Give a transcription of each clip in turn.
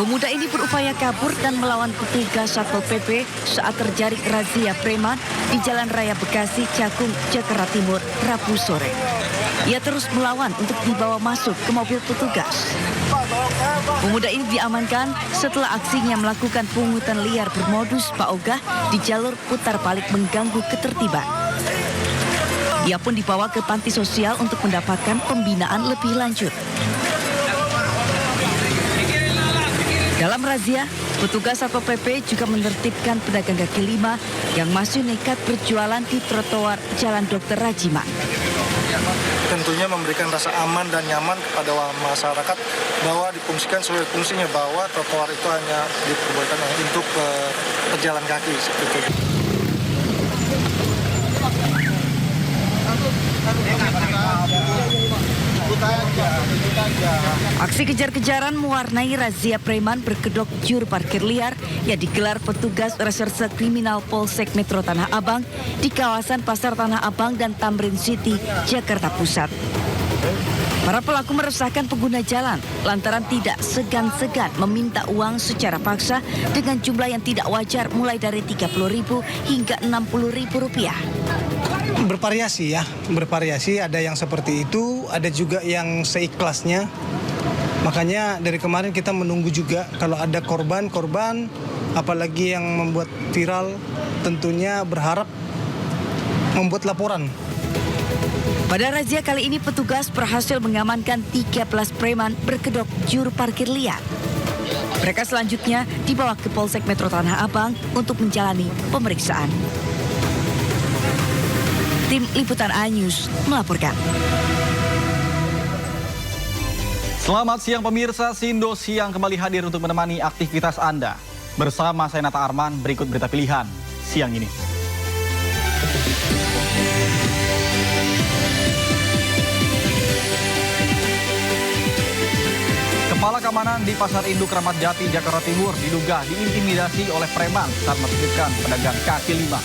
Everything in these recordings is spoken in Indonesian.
Pemuda ini berupaya kabur dan melawan petugas Satpol PP saat terjaring razia preman di Jalan Raya Bekasi, Cakung, Jakarta Timur, Rabu sore. Ia terus melawan untuk dibawa masuk ke mobil petugas. Pemuda ini diamankan setelah aksinya melakukan pungutan liar bermodus paogah di jalur putar balik mengganggu ketertiban. Ia pun dibawa ke panti sosial untuk mendapatkan pembinaan lebih lanjut. Dalam razia, petugas Satpol PP juga menertibkan pedagang kaki lima yang masih nekat berjualan di trotoar Jalan Dr. Rajiman. Tentunya memberikan rasa aman dan nyaman kepada masyarakat bahwa difungsikan sesuai fungsinya, bahwa trotoar itu hanya diperbolehkan untuk pejalan kaki. Seperti itu. Aksi kejar-kejaran mewarnai razia preman berkedok juru parkir liar yang digelar petugas reserse kriminal Polsek Metro Tanah Abang di kawasan Pasar Tanah Abang dan Tamrin City, Jakarta Pusat. Para pelaku meresahkan pengguna jalan lantaran tidak segan-segan meminta uang secara paksa dengan jumlah yang tidak wajar mulai dari Rp30.000 hingga Rp60.000. Bervariasi, ada yang seperti itu, ada juga yang seikhlasnya. Makanya dari kemarin kita menunggu juga kalau ada korban, apalagi yang membuat viral, tentunya berharap membuat laporan. Pada razia kali ini petugas berhasil mengamankan 13 preman berkedok juru parkir liar. Mereka selanjutnya dibawa ke Polsek Metro Tanah Abang untuk menjalani pemeriksaan. Tim Liputan A-News melaporkan. Selamat siang pemirsa, Sindo Siang kembali hadir untuk menemani aktivitas Anda. Bersama saya Nata Arman, berikut berita pilihan siang ini. Kepala keamanan di Pasar Induk Kramat Jati, Jakarta Timur diduga diintimidasi oleh preman saat menertibkan pedagang kaki lima.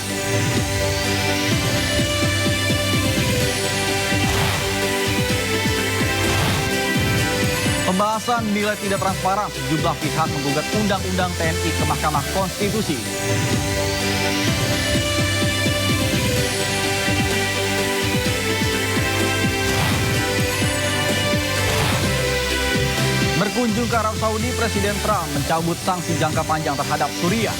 Pembahasan nilai tidak transparan, sejumlah pihak menggugat Undang-Undang TNI ke Mahkamah Konstitusi. Berkunjung ke Arab Saudi, Presiden Trump mencabut sanksi jangka panjang terhadap Suriah.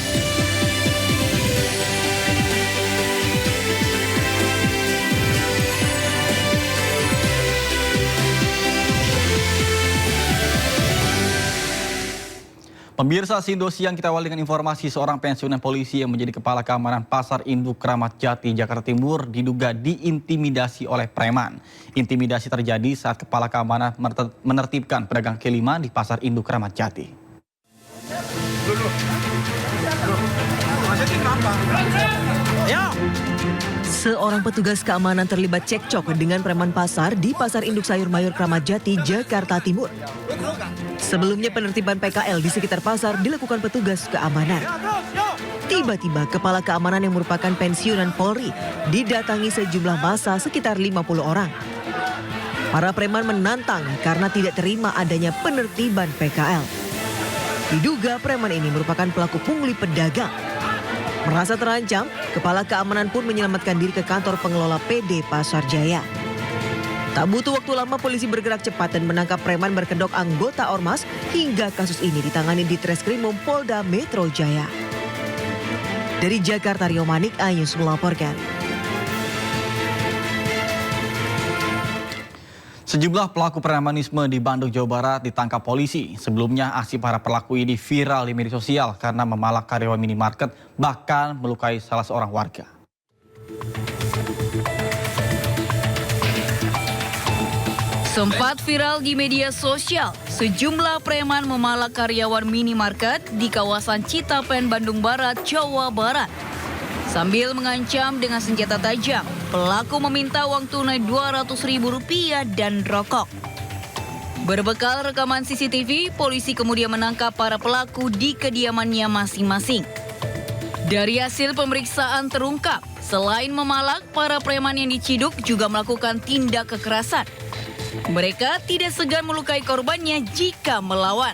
Pemirsa Sindo Siang, kita awal dengan informasi seorang pensiunan polisi yang menjadi kepala keamanan Pasar Induk Kramat Jati, Jakarta Timur diduga diintimidasi oleh preman. Intimidasi terjadi saat kepala keamanan menertibkan pedagang kaki lima di Pasar Induk Kramat Jati. Seorang petugas keamanan terlibat cekcok dengan preman pasar di Pasar Induk Sayur Mayur Kramat Jati, Jakarta Timur. Sebelumnya penertiban PKL di sekitar pasar dilakukan petugas keamanan. Tiba-tiba kepala keamanan yang merupakan pensiunan Polri didatangi sejumlah massa sekitar 50 orang. Para preman menantang karena tidak terima adanya penertiban PKL. Diduga preman ini merupakan pelaku pungli pedagang. Merasa terancam, kepala keamanan pun menyelamatkan diri ke kantor pengelola PD Pasar Jaya. Tak butuh waktu lama polisi bergerak cepat dan menangkap preman berkedok anggota Ormas hingga kasus ini ditangani di Treskrimum Polda Metro Jaya. Dari Jakarta, Rio Manik, A-News melaporkan. Sejumlah pelaku premanisme di Bandung, Jawa Barat ditangkap polisi. Sebelumnya aksi para pelaku ini viral di media sosial karena memalak karyawan minimarket bahkan melukai salah seorang warga. Sempat viral di media sosial, sejumlah preman memalak karyawan minimarket di kawasan Citapen, Bandung Barat, Jawa Barat. Sambil mengancam dengan senjata tajam, pelaku meminta uang tunai Rp200.000 dan rokok. Berbekal rekaman CCTV, polisi kemudian menangkap para pelaku di kediamannya masing-masing. Dari hasil pemeriksaan terungkap, selain memalak, para preman yang diciduk juga melakukan tindak kekerasan. Mereka tidak segan melukai korbannya jika melawan.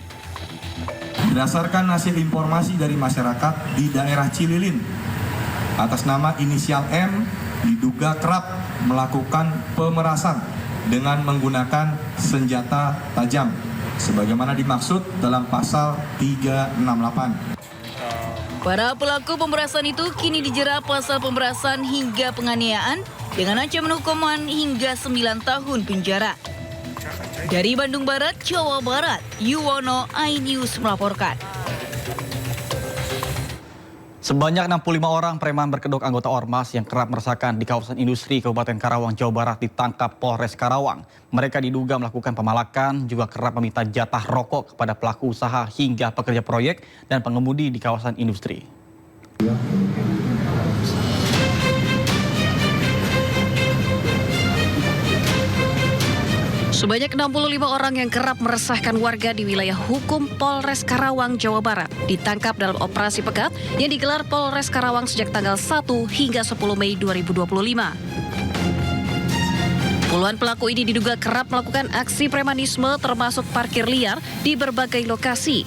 Berdasarkan hasil informasi dari masyarakat di daerah Cililin, atas nama inisial M diduga kerap melakukan pemerasan dengan menggunakan senjata tajam, sebagaimana dimaksud dalam pasal 368. Para pelaku pemerasan itu kini dijerat pasal pemerasan hingga penganiayaan dengan ancaman hukuman hingga 9 tahun penjara. Dari Bandung Barat, Jawa Barat, Yuwono, iNews melaporkan. Sebanyak 65 orang preman berkedok anggota Ormas yang kerap meresahkan di kawasan industri Kabupaten Karawang, Jawa Barat ditangkap Polres Karawang. Mereka diduga melakukan pemalakan, juga kerap meminta jatah rokok kepada pelaku usaha hingga pekerja proyek dan pengemudi di kawasan industri. Sebanyak 65 orang yang kerap meresahkan warga di wilayah hukum Polres Karawang, Jawa Barat ditangkap dalam operasi pekat yang digelar Polres Karawang sejak tanggal 1 hingga 10 Mei 2025. Puluhan pelaku ini diduga kerap melakukan aksi premanisme termasuk parkir liar di berbagai lokasi.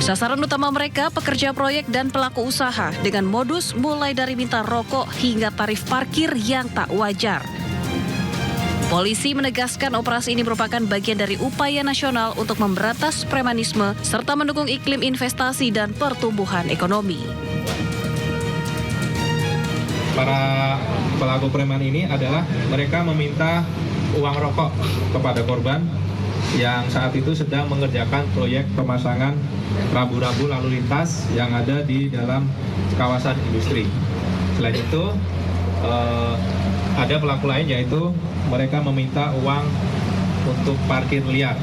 Sasaran utama mereka pekerja proyek dan pelaku usaha dengan modus mulai dari minta rokok hingga tarif parkir yang tak wajar. Polisi menegaskan operasi ini merupakan bagian dari upaya nasional untuk memberantas premanisme serta mendukung iklim investasi dan pertumbuhan ekonomi. Para pelaku preman ini adalah mereka meminta uang rokok kepada korban yang saat itu sedang mengerjakan proyek pemasangan rambu-rambu lalu lintas yang ada di dalam kawasan industri. Selain itu, ada pelaku lain yaitu mereka meminta uang untuk parkir liar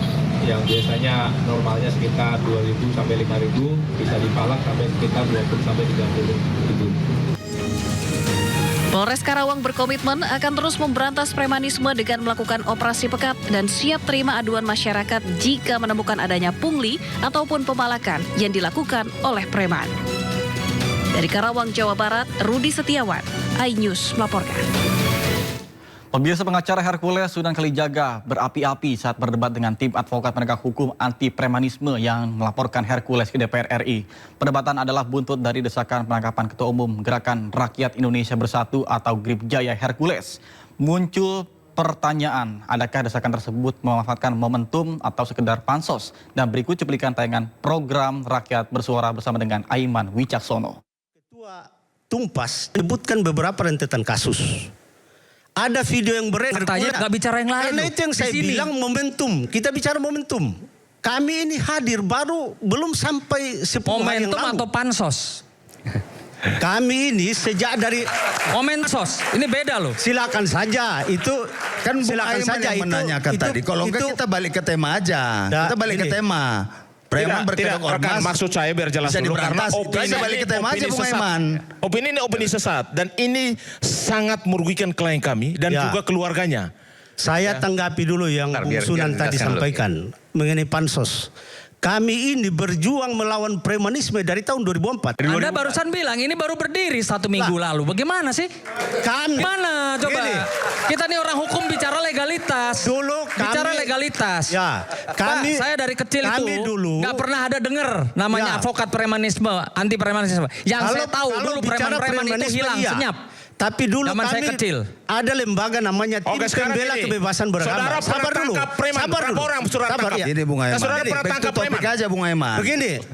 yang biasanya normalnya sekitar 2.000 sampai 5.000, bisa dipalak sampai sekitar 20 sampai 30.000. Polres Karawang berkomitmen akan terus memberantas premanisme dengan melakukan operasi pekat dan siap terima aduan masyarakat jika menemukan adanya pungli ataupun pemalakan yang dilakukan oleh preman. Dari Karawang, Jawa Barat, Rudi Setiawan, iNews melaporkan. Pemirsa, pengacara Hercules Sunan Kalijaga berapi-api saat berdebat dengan tim advokat penegak hukum anti premanisme yang melaporkan Hercules ke DPR RI. Perdebatan adalah buntut dari desakan penangkapan Ketua Umum Gerakan Rakyat Indonesia Bersatu atau Gripjaya Hercules. Muncul pertanyaan, adakah desakan tersebut memanfaatkan momentum atau sekedar pansos? Dan berikut cuplikan tayangan program Rakyat Bersuara bersama dengan Aiman Wicaksono. Ketua Tumpas menyebutkan beberapa rentetan kasus. Ada video yang beredar. Katanya nggak bicara yang lain. Karena itu yang saya bilang momentum. Kita bicara momentum. Kami ini hadir baru belum sampai 10 hari yang lalu. Momentum atau pansos? Kami ini sejak dari Momensos. Ini beda loh. silakan saja itu Kan silakan Aiman saja yang menanyakan tadi. Kalau enggak kita balik ke tema aja. Kita balik ke tema. Preman berkedok ormas. Maksud saya biar jelas dulu karena Kita balik ke tema aja Bung Aiman. Opini ini opini sesat dan ini sangat merugikan klien kami dan juga keluarganya. Saya tanggapi dulu yang Bung Sunan tadi sampaikan mengenai pansos. Kami ini berjuang melawan premanisme dari tahun 2004. Anda barusan bilang ini baru berdiri 1 minggu lalu. Bagaimana sih? Kami. Mana coba? Kita nih orang hukum bicara legalitas. Dulu kami. Bicara legalitas. Ya. Kami. Saya dari kecil itu nggak pernah ada dengar namanya advokat premanisme, anti premanisme. Yang saya tahu dulu preman-preman itu hilang senyap. Tapi dulu zaman kami saya kecil ada lembaga namanya Tim Pembela Kebebasan Beragama. Sabar dulu. Sabar dulu. Sabar ya. Ini Bung Aiman. Saudara pernah tangkap preman aja Bung Aiman. Begini,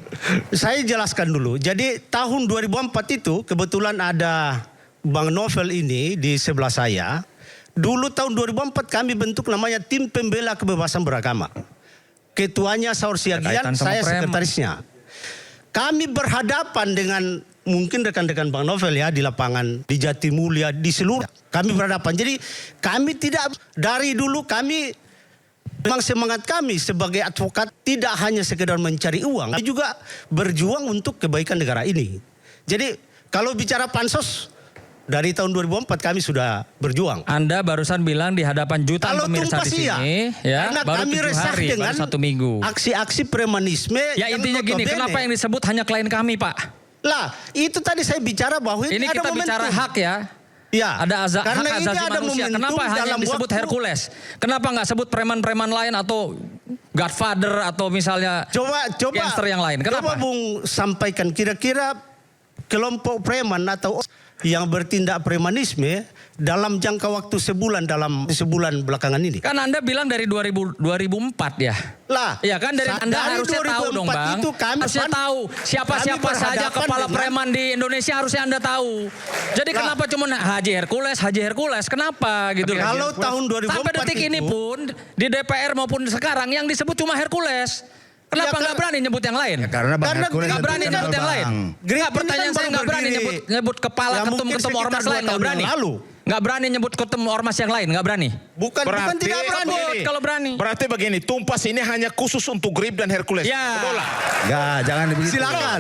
saya jelaskan dulu. Jadi tahun 2004 itu kebetulan ada Bang Novel ini di sebelah saya. Dulu tahun 2004 kami bentuk namanya Tim Pembela Kebebasan Beragama. Ketuanya Saur Siagian, saya sekretarisnya. Kami berhadapan dengan mungkin rekan-rekan Bang Novel ya di lapangan, di Jatimulya, di seluruh. Kami berhadapan. Jadi kami tidak, dari dulu kami, memang semangat kami sebagai advokat tidak hanya sekedar mencari uang, tapi juga berjuang untuk kebaikan negara ini. Jadi Kalau bicara pansos, dari tahun 2004 kami sudah berjuang. Anda barusan bilang di hadapan jutaan Kalau pemirsa tumpas di sini, iya. ya, Karena baru kami 7 resah hari, dengan baru 1 minggu. Aksi-aksi premanisme. Ya intinya gini, kenapa yang disebut hanya klien kami, Pak? Lah, itu tadi saya bicara bahwa ini ada kita momentum. bicara hak ya. Ya, ada karena hak ini asasi ada manusia. Kenapa hanya disebut Hercules? Kenapa nggak sebut preman-preman lain atau Godfather atau misalnya gangster yang lain? Kenapa? Coba Bung sampaikan kira-kira kelompok preman atau yang bertindak premanisme dalam jangka waktu sebulan belakangan ini. Kan Anda bilang dari 2004 ya. Lah, ya kan dari Anda harusnya tahu dong Bang. Itu harusnya tahu siapa-siapa saja kepala preman di Indonesia harusnya Anda tahu. Jadi kenapa cuma Haji Hercules? Kenapa gitu? Kalau tahun 2004 sampai detik ini pun di DPR maupun sekarang yang disebut cuma Hercules. Kenapa nggak berani nyebut yang lain? Ya, karena nggak berani nyebut yang lain. Nggak, pertanyaan saya nggak berani nyebut kepala ketum ormas lain, nggak berani. Nggak berani nyebut ketum ormas yang lain, nggak berani. Bukan tidak berani. Kalau berani. Berarti begini, Tumpas ini hanya khusus untuk Grip dan Hercules. Ya. Betul lah. Enggak, jangan begitu. Silakan.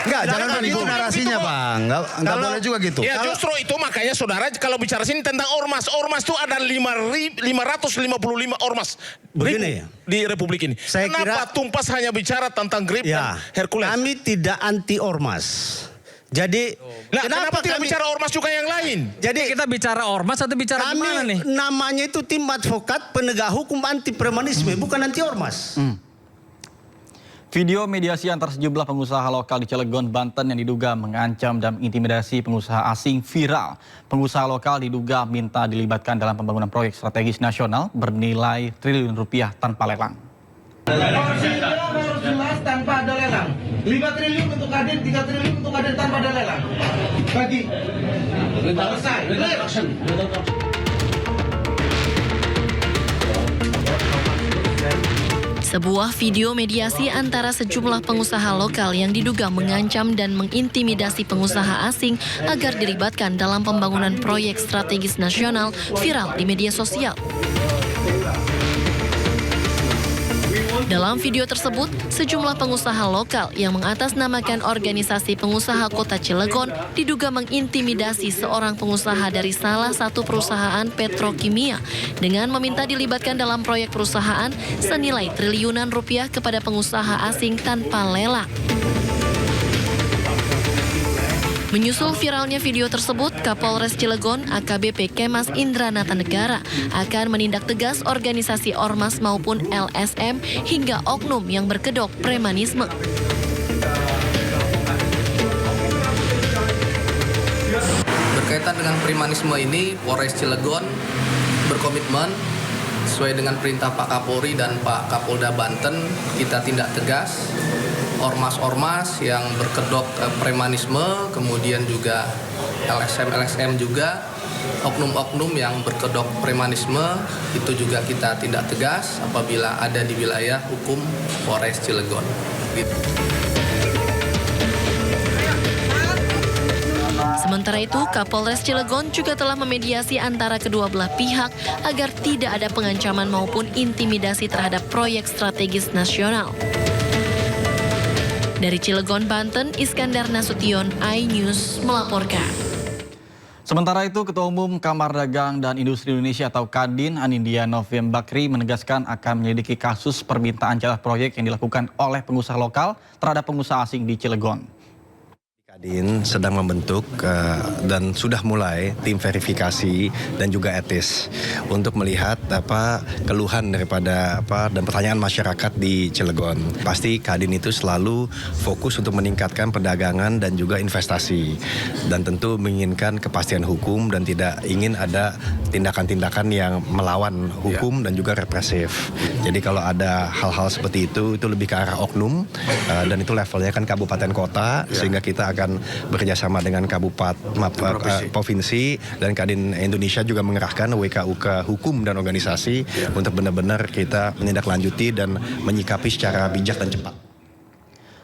Enggak, jangan begitu narasinya, Bang. Enggak boleh juga gitu. Ya justru itu makanya saudara kalau bicara sini tentang ormas. Ormas itu ada 555 ormas. Begini di Republik ini. Kenapa Tumpas hanya bicara tentang Grip dan Hercules? Kami tidak anti ormas. Jadi kenapa tidak bicara ormas juga yang lain? Jadi kita bicara ormas atau bicara gimana nih? Namanya itu tim advokat penegak hukum anti premanisme, bukan anti ormas. Video mediasi antar sejumlah pengusaha lokal di Cilegon, Banten yang diduga mengancam dan mengintimidasi pengusaha asing viral. Pengusaha lokal diduga minta dilibatkan dalam pembangunan proyek strategis nasional bernilai triliun rupiah tanpa lelang. Harus jelas tanpa ada lelang. 5 triliun untuk Kadin, 3 triliun untuk Kadin tanpa ada lelang. Bagi. Selesai. Sebuah video mediasi antara sejumlah pengusaha lokal yang diduga mengancam dan mengintimidasi pengusaha asing agar dilibatkan dalam pembangunan proyek strategis nasional viral di media sosial. Dalam video tersebut, sejumlah pengusaha lokal yang mengatasnamakan organisasi pengusaha kota Cilegon diduga mengintimidasi seorang pengusaha dari salah satu perusahaan petrokimia dengan meminta dilibatkan dalam proyek perusahaan senilai triliunan rupiah kepada pengusaha asing tanpa lelang. Menyusul viralnya video tersebut, Kapolres Cilegon AKBP Kemas Indranata Negara akan menindak tegas organisasi ormas maupun LSM hingga oknum yang berkedok premanisme. Berkaitan dengan premanisme ini, Polres Cilegon berkomitmen sesuai dengan perintah Pak Kapolri dan Pak Kapolda Banten, kita tindak tegas ormas-ormas yang berkedok premanisme, kemudian juga LSM juga, oknum-oknum yang berkedok premanisme, itu juga kita tindak tegas apabila ada di wilayah hukum Polres Cilegon. Sementara itu, Kapolres Cilegon juga telah memediasi antara kedua belah pihak agar tidak ada pengancaman maupun intimidasi terhadap proyek strategis nasional. Dari Cilegon, Banten, Iskandar Nasution, iNews melaporkan. Sementara itu, Ketua Umum Kamar Dagang dan Industri Indonesia atau Kadin, Anindya Noviem Bakri menegaskan akan menyelidiki kasus permintaan jatah proyek yang dilakukan oleh pengusaha lokal terhadap pengusaha asing di Cilegon. Kadin sedang membentuk dan sudah mulai tim verifikasi dan juga etis untuk melihat keluhan daripada dan pertanyaan masyarakat di Cilegon. Pasti Kadin itu selalu fokus untuk meningkatkan perdagangan dan juga investasi dan tentu menginginkan kepastian hukum dan tidak ingin ada tindakan-tindakan yang melawan hukum dan juga represif. Jadi kalau ada hal-hal seperti itu lebih ke arah oknum dan itu levelnya kan kabupaten kota sehingga kita akan bekerjasama dengan provinsi dan Kadin Indonesia juga mengerahkan WKUK hukum dan organisasi untuk benar-benar kita menindaklanjuti dan menyikapi secara bijak dan cepat.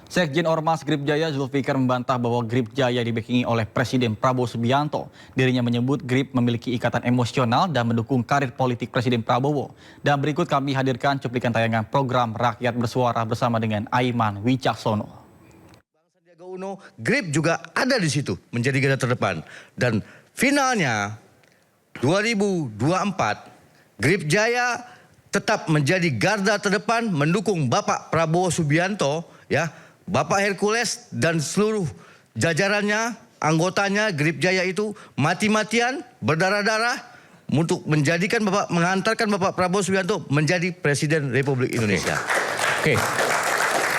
Sekjen Ormas Grip Jaya Zulfikar membantah bahwa Grip Jaya dibackingi oleh Presiden Prabowo Subianto. Dirinya menyebut Grip memiliki ikatan emosional dan mendukung karir politik Presiden Prabowo. Dan berikut kami hadirkan cuplikan tayangan program Rakyat Bersuara bersama dengan Aiman Wicaksono. Uno, Grip juga ada di situ menjadi garda terdepan. Dan finalnya 2024, Grip Jaya tetap menjadi garda terdepan mendukung Bapak Prabowo Subianto, ya, Bapak Hercules dan seluruh jajarannya, anggotanya Grip Jaya itu mati-matian, berdarah-darah untuk menghantarkan Bapak Prabowo Subianto menjadi Presiden Republik Indonesia. Oke.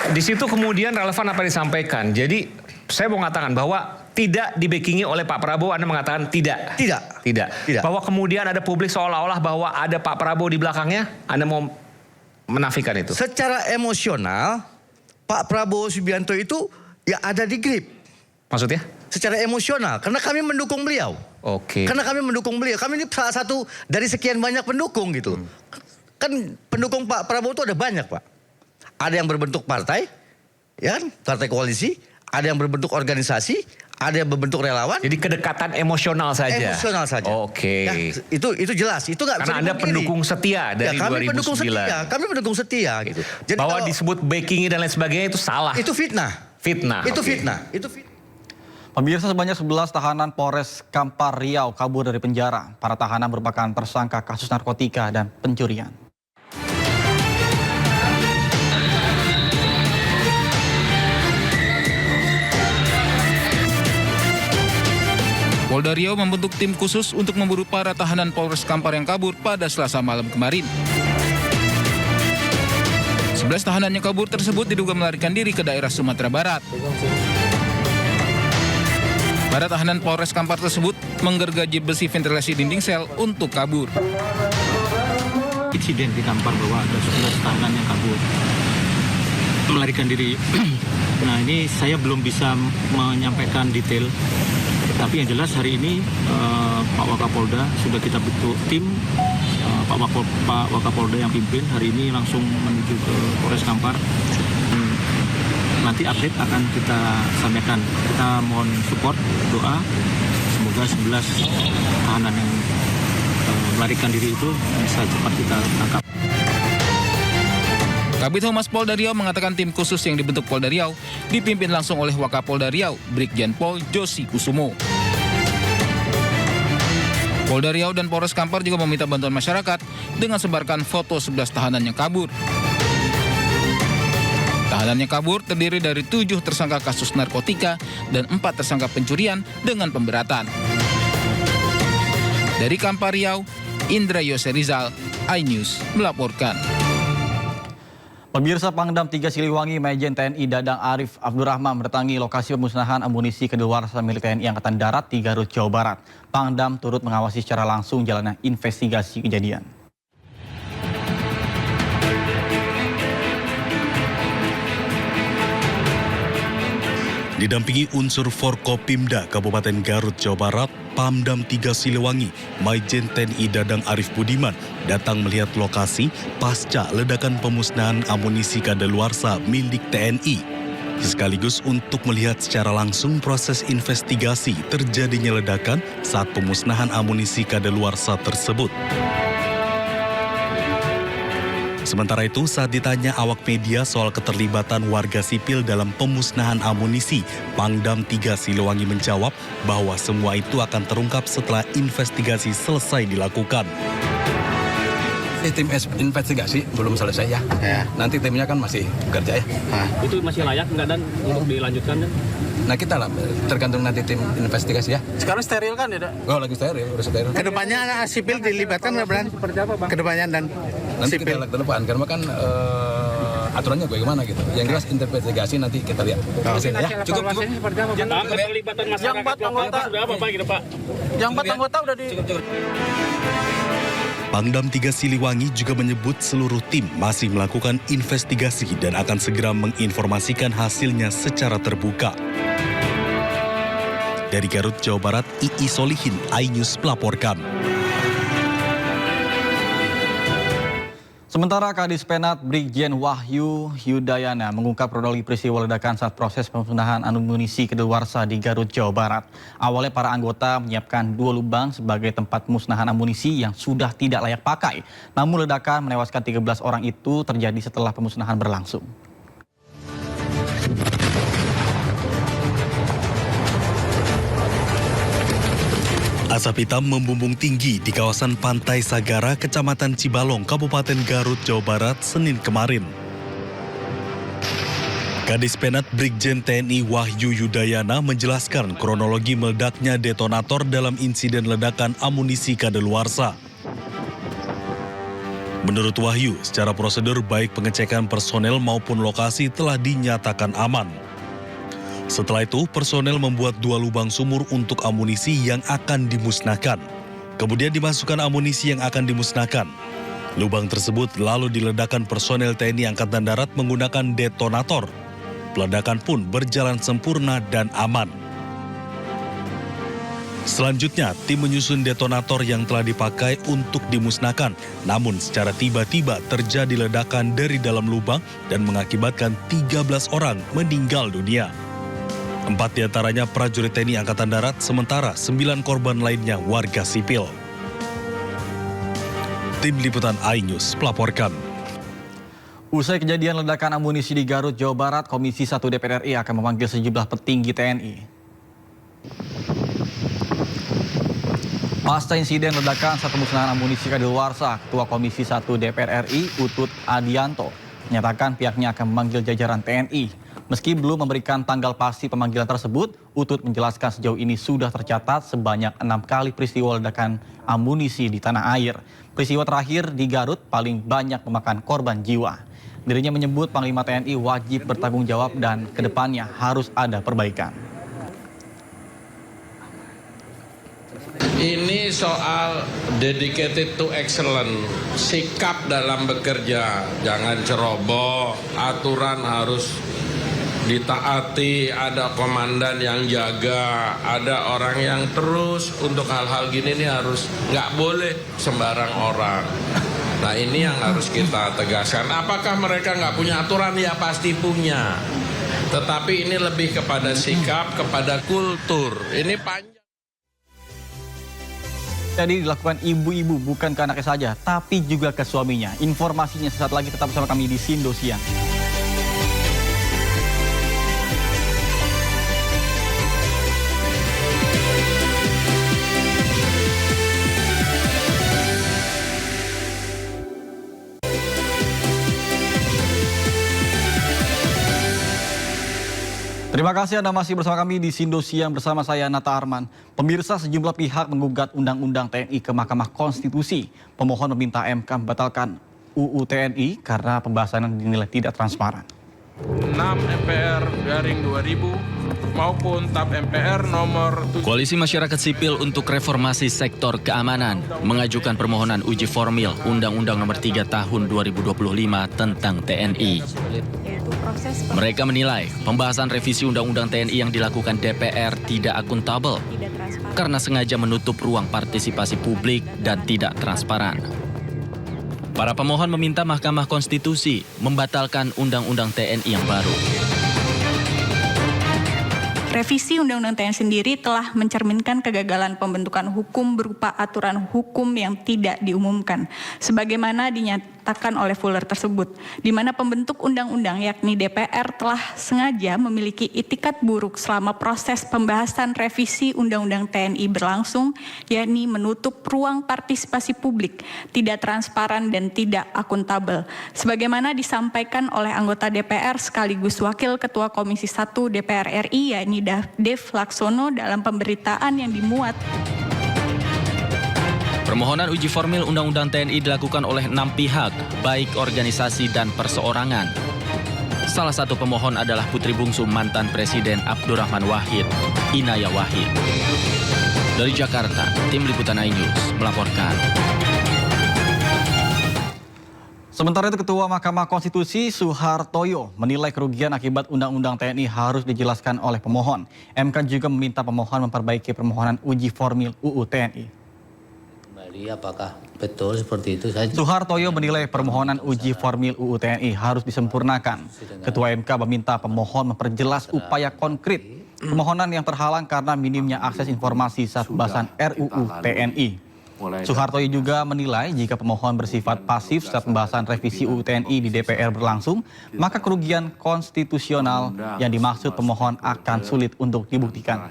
Di situ kemudian relevan apa disampaikan. Jadi saya mau mengatakan bahwa tidak dibackingi oleh Pak Prabowo, Anda mengatakan tidak. Tidak. Bahwa kemudian ada publik seolah-olah bahwa ada Pak Prabowo di belakangnya, Anda mau menafikan itu. Secara emosional, Pak Prabowo Subianto itu ya ada di Grip. Maksudnya? Secara emosional, karena kami mendukung beliau. Oke. Karena kami mendukung beliau. Kami ini salah satu dari sekian banyak pendukung gitu. Kan pendukung Pak Prabowo itu ada banyak, Pak. Ada yang berbentuk partai, ya kan? Partai koalisi. Ada yang berbentuk organisasi. Ada yang berbentuk relawan. Jadi kedekatan emosional saja. Emosional saja. Oke. Ya, itu jelas. Itu nggak bisa karena Anda pendukung setia dari ya, kami 2009. pendukung setia. Kami pendukung setia gitu. Jadi bahwa disebut backingi dan lain sebagainya itu salah. Itu fitnah. Itu fitnah. Pemirsa, sebanyak 11 tahanan Polres Kampar Riau kabur dari penjara. Para tahanan merupakan tersangka kasus narkotika dan pencurian. Polda Riau membentuk tim khusus untuk memburu para tahanan Polres Kampar yang kabur pada Selasa malam kemarin. 11 tahanan yang kabur tersebut diduga melarikan diri ke daerah Sumatera Barat. Para tahanan Polres Kampar tersebut menggergaji besi ventilasi dinding sel untuk kabur. Insiden di Kampar bahwa ada 11 tahanan yang kabur, melarikan diri. Nah, ini saya belum bisa menyampaikan detail. Tapi yang jelas hari ini Pak Wakapolda sudah kita bentuk tim, Pak Wakapolda yang pimpin hari ini langsung menuju ke Polres Kampar. Nanti update akan kita sampaikan. Kita mohon support, doa, semoga 11 tahanan yang melarikan diri itu bisa cepat kita tangkap. Kabid Humas Polda Riau mengatakan tim khusus yang dibentuk Polda Riau dipimpin langsung oleh Wakapolda Riau, Brigjen Pol Josi Kusumo. Polda Riau dan Polres Kampar juga meminta bantuan masyarakat dengan sebarkan foto 11 tahanan yang kabur. Tahanan yang kabur terdiri dari 7 tersangka kasus narkotika dan 4 tersangka pencurian dengan pemberatan. Dari Kampar Riau, Indra Yose Rizal, iNews melaporkan. Pemirsa, Pangdam 3 Siliwangi Majen TNI Dadang Arif Abdurrahman mendatangi lokasi pemusnahan amunisi kedaluarsa milik TNI Angkatan Darat di Garut, Jawa Barat. Pangdam turut mengawasi secara langsung jalannya investigasi kejadian. Didampingi unsur Forkopimda Kabupaten Garut, Jawa Barat, Pamdam 3 Siliwangi, Majen TNI Dadang Arif Budiman datang melihat lokasi pasca ledakan pemusnahan amunisi kadaluarsa milik TNI. Sekaligus untuk melihat secara langsung proses investigasi terjadinya ledakan saat pemusnahan amunisi kadaluarsa tersebut. Sementara itu, saat ditanya awak media soal keterlibatan warga sipil dalam pemusnahan amunisi, Pangdam 3 Siliwangi menjawab bahwa semua itu akan terungkap setelah investigasi selesai dilakukan. Tim investigasi belum selesai ya. Nanti timnya kan masih bekerja ya. Itu masih layak nggak dan untuk dilanjutkan? Nah kita lah, tergantung nanti tim investigasi ya. Sekarang steril kan ya? Oh lagi steril, udah steril. Kedepannya sipil dilibatkan berarti seperti apa Bang? Kedepannya dan nanti sipil. Kita lihat ke depan, karena kan aturannya bagaimana gitu. Yang jelas investigasi nanti kita lihat. Ya. Cukup. Seperti apa Bang? Keterlibatan masyarakat anggota sudah apa Pak gitu Pak? Yang 4 anggota udah di... Pangdam 3 Siliwangi juga menyebut seluruh tim masih melakukan investigasi dan akan segera menginformasikan hasilnya secara terbuka. Dari Garut, Jawa Barat, II Solihin, iNews melaporkan. Sementara Kadis Penat Brigjen Wahyu Yudayana mengungkap kronologi peristiwa ledakan saat proses pemusnahan amunisi kedaluarsa di Garut, Jawa Barat. Awalnya para anggota menyiapkan 2 lubang sebagai tempat pemusnahan amunisi yang sudah tidak layak pakai. Namun ledakan menewaskan 13 orang itu terjadi setelah pemusnahan berlangsung. Asap hitam membumbung tinggi di kawasan Pantai Sagara, Kecamatan Cibalong, Kabupaten Garut, Jawa Barat, Senin kemarin. Kadis Penat Brigjen TNI Wahyu Yudayana menjelaskan kronologi meledaknya detonator dalam insiden ledakan amunisi kadaluarsa. Menurut Wahyu, secara prosedur baik pengecekan personel maupun lokasi telah dinyatakan aman. Setelah itu, personel membuat 2 lubang sumur untuk amunisi yang akan dimusnahkan. Kemudian dimasukkan amunisi yang akan dimusnahkan. Lubang tersebut lalu diledakkan personel TNI Angkatan Darat menggunakan detonator. Peledakan pun berjalan sempurna dan aman. Selanjutnya, tim menyusun detonator yang telah dipakai untuk dimusnahkan. Namun secara tiba-tiba terjadi ledakan dari dalam lubang dan mengakibatkan 13 orang meninggal dunia. 4 diantaranya prajurit TNI Angkatan Darat, sementara 9 korban lainnya warga sipil. Tim Liputan iNews melaporkan. Usai kejadian ledakan amunisi di Garut, Jawa Barat, Komisi 1 DPR RI akan memanggil sejumlah petinggi TNI. Pasca insiden ledakan saat pemusnahan amunisi kadaluarsa, Ketua Komisi 1 DPR RI, Utut Adianto, menyatakan pihaknya akan memanggil jajaran TNI. Meski belum memberikan tanggal pasti pemanggilan tersebut, Utut menjelaskan sejauh ini sudah tercatat sebanyak 6 kali peristiwa ledakan amunisi di tanah air. Peristiwa terakhir di Garut paling banyak memakan korban jiwa. Dirinya menyebut Panglima TNI wajib bertanggung jawab dan kedepannya harus ada perbaikan. Ini soal dedicated to excellence, sikap dalam bekerja, jangan ceroboh, aturan harus ditaati, ada komandan yang jaga, ada orang yang terus untuk hal-hal gini ini harus nggak boleh sembarang orang. Nah ini yang harus kita tegaskan. Apakah mereka nggak punya aturan? Ya pasti punya. Tetapi ini lebih kepada sikap, kepada kultur. Ini panjang. Jadi dilakukan ibu-ibu bukan ke anaknya saja, tapi juga ke suaminya. Informasinya sesaat lagi, tetap bersama kami di Sindo Siang. Terima kasih Anda masih bersama kami di Sindo Siang bersama saya Nata Arman. Pemirsa, sejumlah pihak menggugat Undang-Undang TNI ke Mahkamah Konstitusi. Pemohon meminta MK membatalkan UU TNI karena pembahasan dinilai tidak transparan. 6 MPR garing 2000 maupun TAP MPR nomor 7. Koalisi Masyarakat Sipil untuk Reformasi Sektor Keamanan mengajukan permohonan uji formil Undang-Undang Nomor 3 Tahun 2025 tentang TNI. Mereka menilai pembahasan revisi Undang-Undang TNI yang dilakukan DPR tidak akuntabel karena sengaja menutup ruang partisipasi publik dan tidak transparan. Para pemohon meminta Mahkamah Konstitusi membatalkan Undang-Undang TNI yang baru. Revisi Undang-Undang TNI sendiri telah mencerminkan kegagalan pembentukan hukum berupa aturan hukum yang tidak diumumkan, sebagaimana dinyatakan oleh Fuller tersebut, di mana pembentuk undang-undang yakni DPR telah sengaja memiliki itikat buruk selama proses pembahasan revisi Undang-Undang TNI berlangsung, yakni menutup ruang partisipasi publik, tidak transparan dan tidak akuntabel, sebagaimana disampaikan oleh anggota DPR sekaligus Wakil Ketua Komisi 1 DPR RI, yakni Dev Laksono dalam pemberitaan yang dimuat. Permohonan uji formil Undang-Undang TNI dilakukan oleh 6 pihak, baik organisasi dan perseorangan. Salah satu pemohon adalah putri bungsu mantan Presiden Abdurrahman Wahid, Inaya Wahid. Dari Jakarta, Tim Liputan iNews melaporkan. Sementara itu, Ketua Mahkamah Konstitusi Suhartoyo menilai kerugian akibat Undang-Undang TNI harus dijelaskan oleh pemohon. MK juga meminta pemohon memperbaiki permohonan uji formil UU TNI. Kembali, apakah betul seperti itu saja? Suhartoyo menilai permohonan uji formil UU TNI harus disempurnakan. Ketua MK meminta pemohon memperjelas upaya konkret permohonan yang terhalang karena minimnya akses informasi saat pembahasan RUU TNI. Suhartoyo juga menilai jika pemohon bersifat pasif saat pembahasan revisi UU TNI di DPR berlangsung, maka kerugian konstitusional yang dimaksud pemohon akan sulit untuk dibuktikan.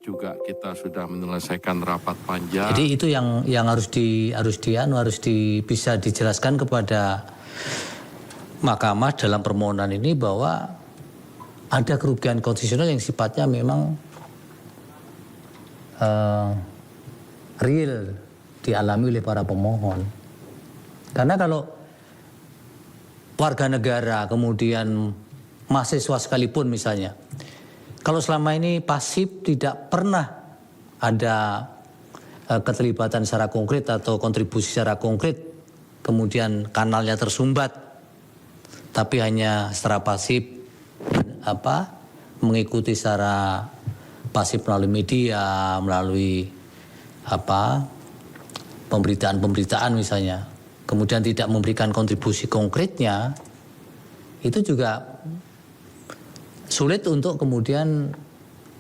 juga kita sudah menyelesaikan rapat panja. Jadi itu yang harus bisa dijelaskan kepada Mahkamah dalam permohonan ini bahwa ada kerugian konstitusional yang sifatnya memang real dialami oleh para pemohon. Karena kalau warga negara kemudian mahasiswa sekalipun misalnya, kalau selama ini pasif tidak pernah ada keterlibatan secara konkret atau kontribusi secara konkret, kemudian kanalnya tersumbat, tapi hanya secara pasif mengikuti secara pasif melalui media, melalui pemberitaan misalnya, kemudian tidak memberikan kontribusi konkretnya, itu juga sulit untuk kemudian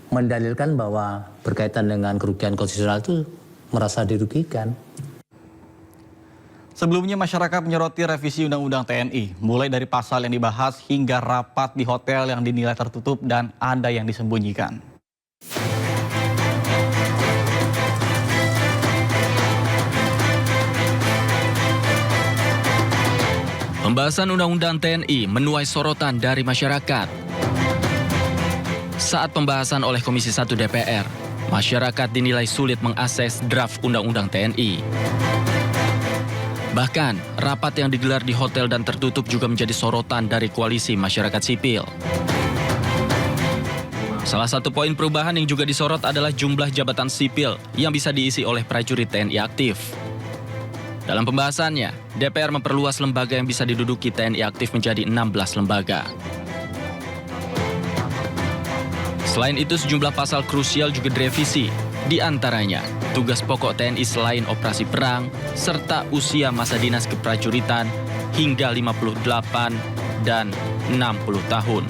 mendalilkan bahwa berkaitan dengan kerugian konstitusional itu merasa dirugikan. Sebelumnya masyarakat menyoroti revisi Undang-Undang TNI, mulai dari pasal yang dibahas hingga rapat di hotel yang dinilai tertutup dan ada yang disembunyikan. Pembahasan Undang-Undang TNI menuai sorotan dari masyarakat. Saat pembahasan oleh Komisi 1 DPR, masyarakat dinilai sulit mengakses draft Undang-Undang TNI. Bahkan, rapat yang digelar di hotel dan tertutup juga menjadi sorotan dari koalisi masyarakat sipil. Salah satu poin perubahan yang juga disorot adalah jumlah jabatan sipil yang bisa diisi oleh prajurit TNI aktif. Dalam pembahasannya, DPR memperluas lembaga yang bisa diduduki TNI aktif menjadi 16 lembaga. Selain itu, sejumlah pasal krusial juga direvisi, di antaranya tugas pokok TNI selain operasi perang, serta usia masa dinas keprajuritan hingga 58 dan 60 tahun.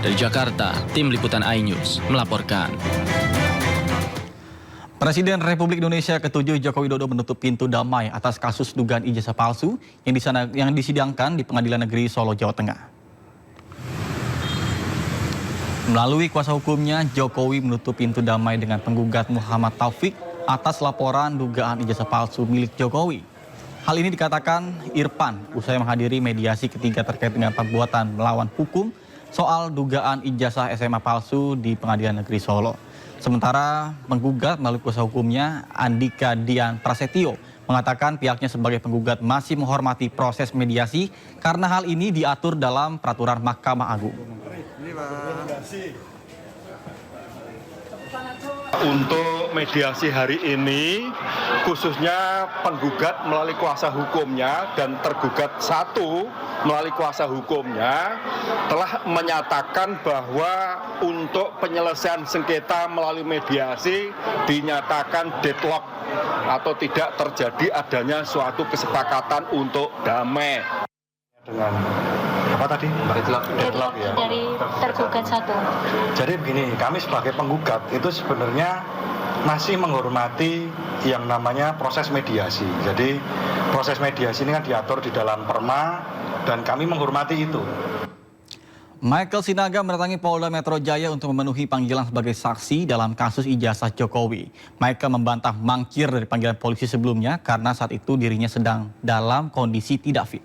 Dari Jakarta, Tim Liputan iNews melaporkan. Presiden Republik Indonesia ke-7 Joko Widodo menutup pintu damai atas kasus dugaan ijazah palsu yang disidangkan di Pengadilan Negeri Solo, Jawa Tengah. Melalui kuasa hukumnya, Jokowi menutup pintu damai dengan penggugat Muhammad Taufik atas laporan dugaan ijazah palsu milik Jokowi. Hal ini dikatakan Irfan usai menghadiri mediasi ketiga terkait dengan perbuatan melawan hukum soal dugaan ijazah SMA palsu di Pengadilan Negeri Solo. Sementara penggugat melalui kuasa hukumnya, Andika Dian Prasetyo, mengatakan pihaknya sebagai penggugat masih menghormati proses mediasi karena hal ini diatur dalam peraturan Mahkamah Agung. Untuk mediasi hari ini, khususnya penggugat melalui kuasa hukumnya dan tergugat satu melalui kuasa hukumnya telah menyatakan bahwa untuk penyelesaian sengketa melalui mediasi dinyatakan deadlock atau tidak terjadi adanya suatu kesepakatan untuk damai. Dengan apa tadi? Deadlock ya. Dari tergugat satu. Jadi begini, kami sebagai penggugat itu sebenarnya masih menghormati yang namanya proses mediasi. Jadi proses mediasi ini kan diatur di dalam Perma dan kami menghormati itu. Michael Sinaga mendatangi Polda Metro Jaya untuk memenuhi panggilan sebagai saksi dalam kasus ijazah Jokowi. Michael membantah mangkir dari panggilan polisi sebelumnya karena saat itu dirinya sedang dalam kondisi tidak fit.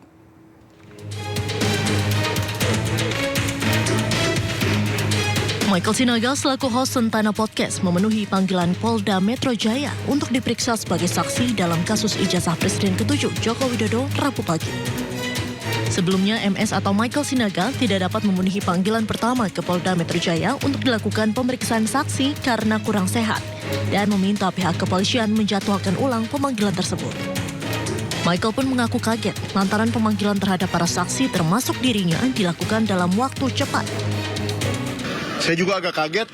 Michael Sinaga selaku host Sentana Podcast memenuhi panggilan Polda Metro Jaya untuk diperiksa sebagai saksi dalam kasus ijazah Presiden ke-7 Joko Widodo Rabu pagi. Sebelumnya, MS atau Michael Sinaga tidak dapat memenuhi panggilan pertama ke Polda Metro Jaya untuk dilakukan pemeriksaan saksi karena kurang sehat dan meminta pihak kepolisian menjadwalkan ulang pemanggilan tersebut. Michael pun mengaku kaget lantaran pemanggilan terhadap para saksi termasuk dirinya dilakukan dalam waktu cepat. Saya juga agak kaget,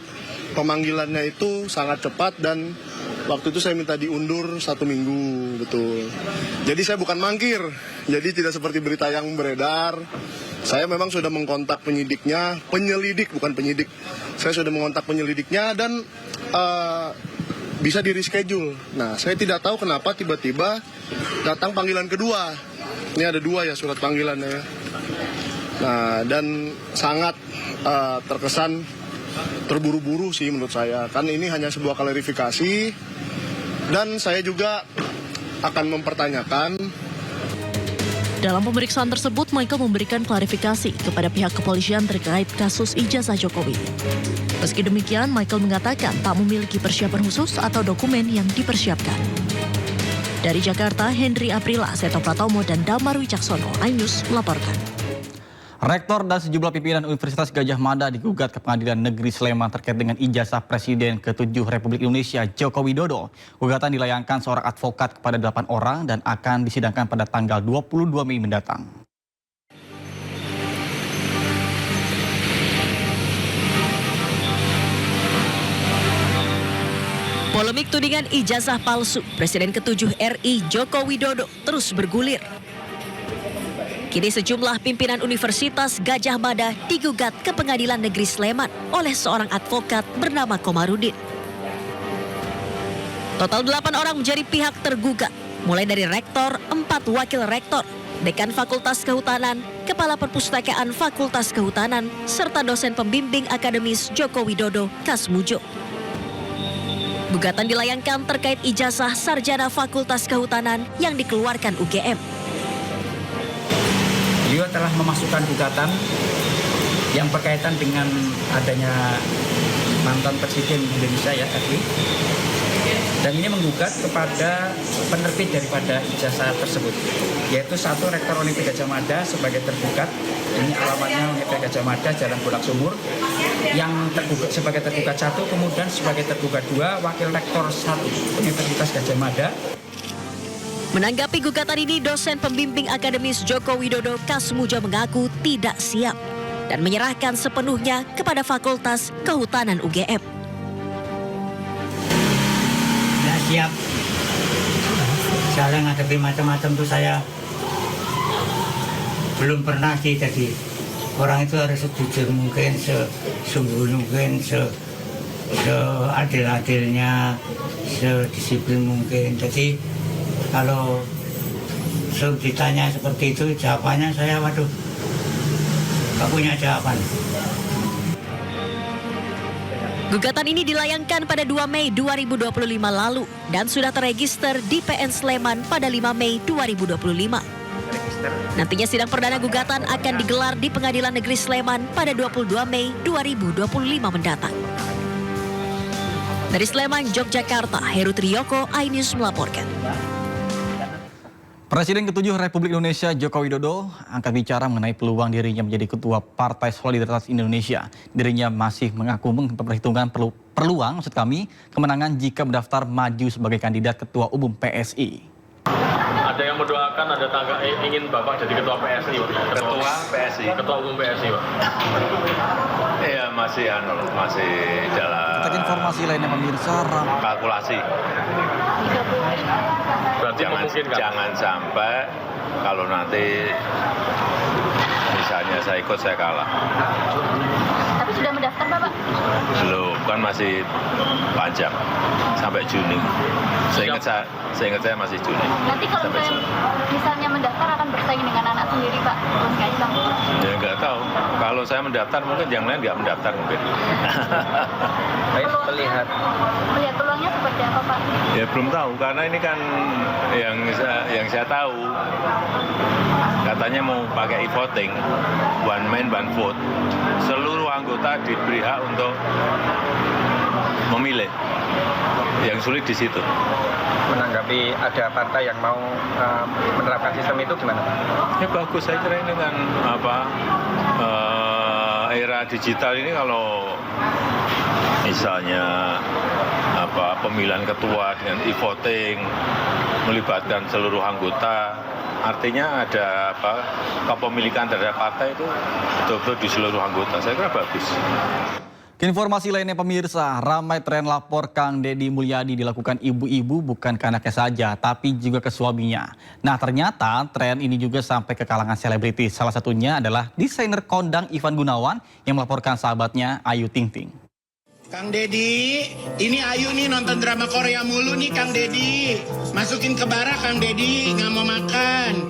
pemanggilannya itu sangat cepat dan waktu itu saya minta diundur 1 minggu, betul. Jadi saya bukan mangkir, jadi tidak seperti berita yang beredar. Saya memang sudah mengkontak penyidiknya, penyelidik bukan penyidik. Saya sudah mengontak penyelidiknya dan bisa di reschedule. Nah, saya tidak tahu kenapa tiba-tiba datang panggilan kedua. Ini ada 2 ya surat panggilannya. Nah, dan sangat terkesan terburu-buru sih menurut saya. Kan ini hanya sebuah klarifikasi dan saya juga akan mempertanyakan. Dalam pemeriksaan tersebut, Michael memberikan klarifikasi kepada pihak kepolisian terkait kasus ijazah Jokowi. Meski demikian, Michael mengatakan tak memiliki persiapan khusus atau dokumen yang dipersiapkan. Dari Jakarta, Henry Aprila, Seto Pratomo, dan Damar Wicaksono, iNews melaporkan. Rektor dan sejumlah pimpinan Universitas Gadjah Mada digugat ke Pengadilan Negeri Sleman terkait dengan ijazah Presiden ke-7 Republik Indonesia Joko Widodo. Gugatan dilayangkan seorang advokat kepada 8 orang dan akan disidangkan pada tanggal 22 Mei mendatang. Polemik tudingan ijazah palsu Presiden ke-7 RI Joko Widodo terus bergulir. Kini sejumlah pimpinan Universitas Gadjah Mada digugat ke Pengadilan Negeri Sleman oleh seorang advokat bernama Komarudin. Total 8 orang menjadi pihak tergugat, mulai dari rektor, 4 wakil rektor, dekan Fakultas Kehutanan, kepala perpustakaan Fakultas Kehutanan, serta dosen pembimbing akademis Joko Widodo Kasmujo. Gugatan dilayangkan terkait ijazah sarjana Fakultas Kehutanan yang dikeluarkan UGM. Beliau telah memasukkan gugatan yang berkaitan dengan adanya mantan Presiden Indonesia ya tadi. Dan ini menggugat kepada penerbit daripada ijazah tersebut, yaitu satu Rektor Universitas Gadjah Mada sebagai tergugat. Ini alamatnya Universitas Gadjah Mada, Jalan Bulak Sumur. Yang tergugat sebagai tergugat 1, kemudian sebagai tergugat 2, Wakil Rektor 1 Universitas Gadjah Mada. Menanggapi gugatan ini, dosen pembimbing akademis Joko Widodo Kasmujo mengaku tidak siap dan menyerahkan sepenuhnya kepada Fakultas Kehutanan UGM. Tidak siap. Saya ngadepi macam-macam tuh saya belum pernah sih. Jadi orang itu harus jujur mungkin, sesungguh mungkin, seadil-adilnya, sedisiplin mungkin. Jadi kalau ditanya seperti itu, jawabannya saya waduh, gak punya jawaban. Gugatan ini dilayangkan pada 2 Mei 2025 lalu dan sudah terregister di PN Sleman pada 5 Mei 2025. Nantinya sidang perdana gugatan akan digelar di Pengadilan Negeri Sleman pada 22 Mei 2025 mendatang. Dari Sleman, Yogyakarta, Heru Triyoko, iNews melaporkan. Presiden ke-7 Republik Indonesia Joko Widodo angkat bicara mengenai peluang dirinya menjadi ketua Partai Solidaritas Indonesia. Dirinya masih mengaku memperhitungkan peluang kemenangan jika mendaftar maju sebagai kandidat ketua umum PSI. Ada yang mendoakan, ada tangga ingin Bapak jadi ketua PSI, Pak. Ketua PSI. Ketua umum PSI, Pak. Iya, masih jalan. Kita informasi lainnya pemirsa. Kalkulasi. Berarti jangan sampai kalau nanti misalnya saya ikut saya kalah. Tapi sudah mendaftar Bapak? Belum, kan masih panjang sampai Juni. Saya ingat saya masih Juni. Nanti kalau misalnya mendaftar akan bersaing dengan anak sendiri Pak, Mas Kaisang? Ya nggak tahu. Kalau saya mendaftar mungkin yang lain nggak mendaftar mungkin. Baik, melihat peluangnya seperti apa Pak? Ya belum tahu karena ini kan yang saya tahu katanya mau pakai e-voting, one man one vote. Seluruh anggota diberi hak untuk memilih. Yang sulit di situ. Menanggapi ada partai yang mau menerapkan sistem itu gimana Pak? Ya bagus, saya kira ini kan era digital ini kalau misalnya pemilihan ketua dengan e-voting melibatkan seluruh anggota, artinya ada kepemilikan terhadap partai itu betul-betul di seluruh anggota. Saya kira bagus. Informasi lainnya pemirsa, ramai tren lapor Kang Deddy Mulyadi dilakukan ibu-ibu bukan ke anaknya saja, tapi juga ke suaminya. Nah ternyata tren ini juga sampai ke kalangan selebritis. Salah satunya adalah desainer kondang Ivan Gunawan yang melaporkan sahabatnya Ayu Ting Ting. Kang Deddy, ini Ayu nih nonton drama Korea mulu nih Kang Deddy. Masukin ke barak Kang Dedi, nggak mau makan.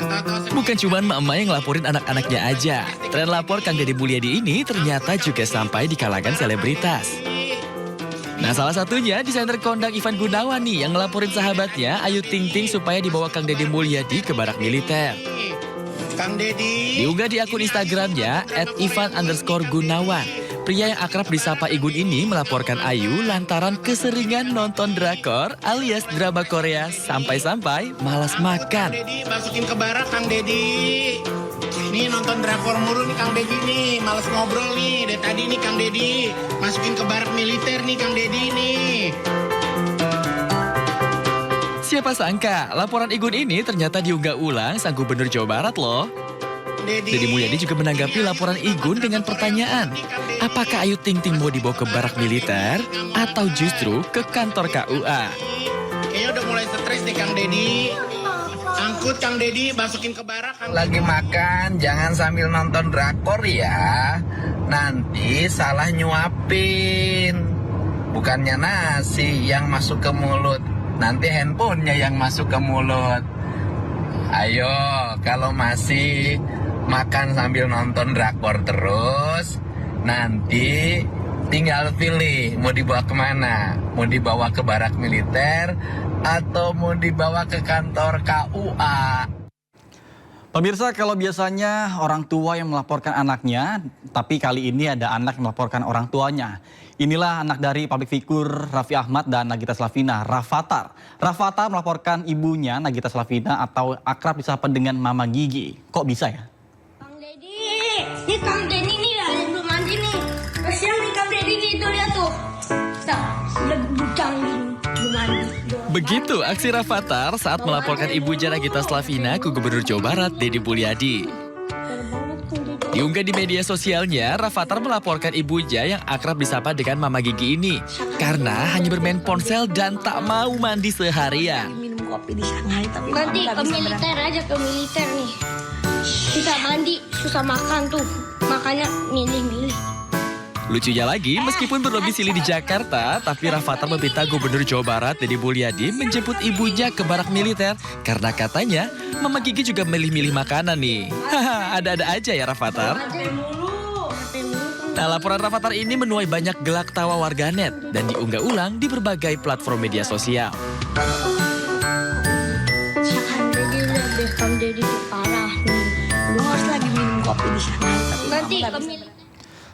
Bukan cuma emak-emak yang ngelaporin anak-anaknya aja. Tren lapor Kang Deddy Mulyadi ini ternyata juga sampai di kalangan selebritas. Nah, salah satunya desainer kondang Ivan Gunawan nih yang ngelaporin sahabatnya Ayu Ting Ting supaya dibawa Kang Deddy Mulyadi ke barak militer. Kang Dedi. Diunggah di akun Instagramnya @ivan_gunawan. Pria yang akrab disapa Igun ini melaporkan Ayu lantaran keseringan nonton drakor alias drama Korea sampai-sampai malas makan. Dedi, masukin ke barak Kang Dedi. Nih nonton drakor mulu nih Kang Dedi nih, males ngobrol nih dari tadi nih Kang Dedi. Masukin ke barak militer nih Kang Dedi nih. Siapa sangka laporan Igun ini ternyata diunggah ulang sang Gubernur Jawa Barat loh. Deddy Mulyadi juga menanggapi laporan Igun dengan pertanyaan, apakah Ayu Ting Ting mau dibawa ke barak militer atau justru ke kantor KUA? Kayaknya udah mulai stres nih Kang Dedi. Angkut Kang Dedi, masukin ke barak. Lagi makan, jangan sambil nonton drakor ya. Nanti salah nyuapin. Bukannya nasi yang masuk ke mulut, nanti handphonenya yang masuk ke mulut. Ayo, kalau masih makan sambil nonton drakor terus, nanti tinggal pilih mau dibawa kemana. Mau dibawa ke barak militer atau mau dibawa ke kantor KUA. Pemirsa, kalau biasanya orang tua yang melaporkan anaknya, tapi kali ini ada anak yang melaporkan orang tuanya. Inilah anak dari public figure Raffi Ahmad dan Nagita Slavina, Rafathar. Rafathar melaporkan ibunya, Nagita Slavina, atau akrab disapa dengan Mama Gigi. Kok bisa ya? Ini Kang Dedi nih yang belum mandi nih. Kasihan nih Kang Dedi nih, tuh lihat tuh. Udah bucang nih, belum mandi. Begitu aksi Rafathar saat melaporkan ibunya Nagita Slavina ke Gubernur Jawa Barat Deddy Mulyadi. Diunggah di media sosialnya, Rafathar melaporkan ibunya yang akrab disapa dengan Mama Gigi ini karena hanya bermain ponsel dan tak mau mandi seharian. Minum kopi di Shanghai tapi nanti ke militer aja, ke militer nih. Susah mandi, susah makan tuh. Makanya milih-milih. Lucunya lagi, meskipun berdomisili di Jakarta, tapi Rafathar meminta Gubernur Jawa Barat Deddy Mulyadi menjemput ibunya ke barak militer karena katanya Mama Gigi juga milih-milih makanan nih. Haha, ada-ada aja ya Rafathar. Nah, laporan Rafathar ini menuai banyak gelak tawa warganet dan diunggah ulang di berbagai platform media sosial. Kang Dedi parah nih. Harus lagi minum kopi di sana. Nanti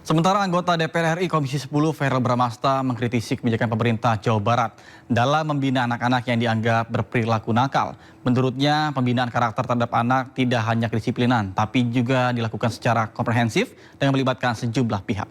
Sementara anggota DPR RI Komisi 10 Verrel Bramasta mengkritisi kebijakan pemerintah Jawa Barat dalam membina anak-anak yang dianggap berperilaku nakal. Menurutnya, pembinaan karakter terhadap anak tidak hanya kedisiplinan, tapi juga dilakukan secara komprehensif dengan melibatkan sejumlah pihak.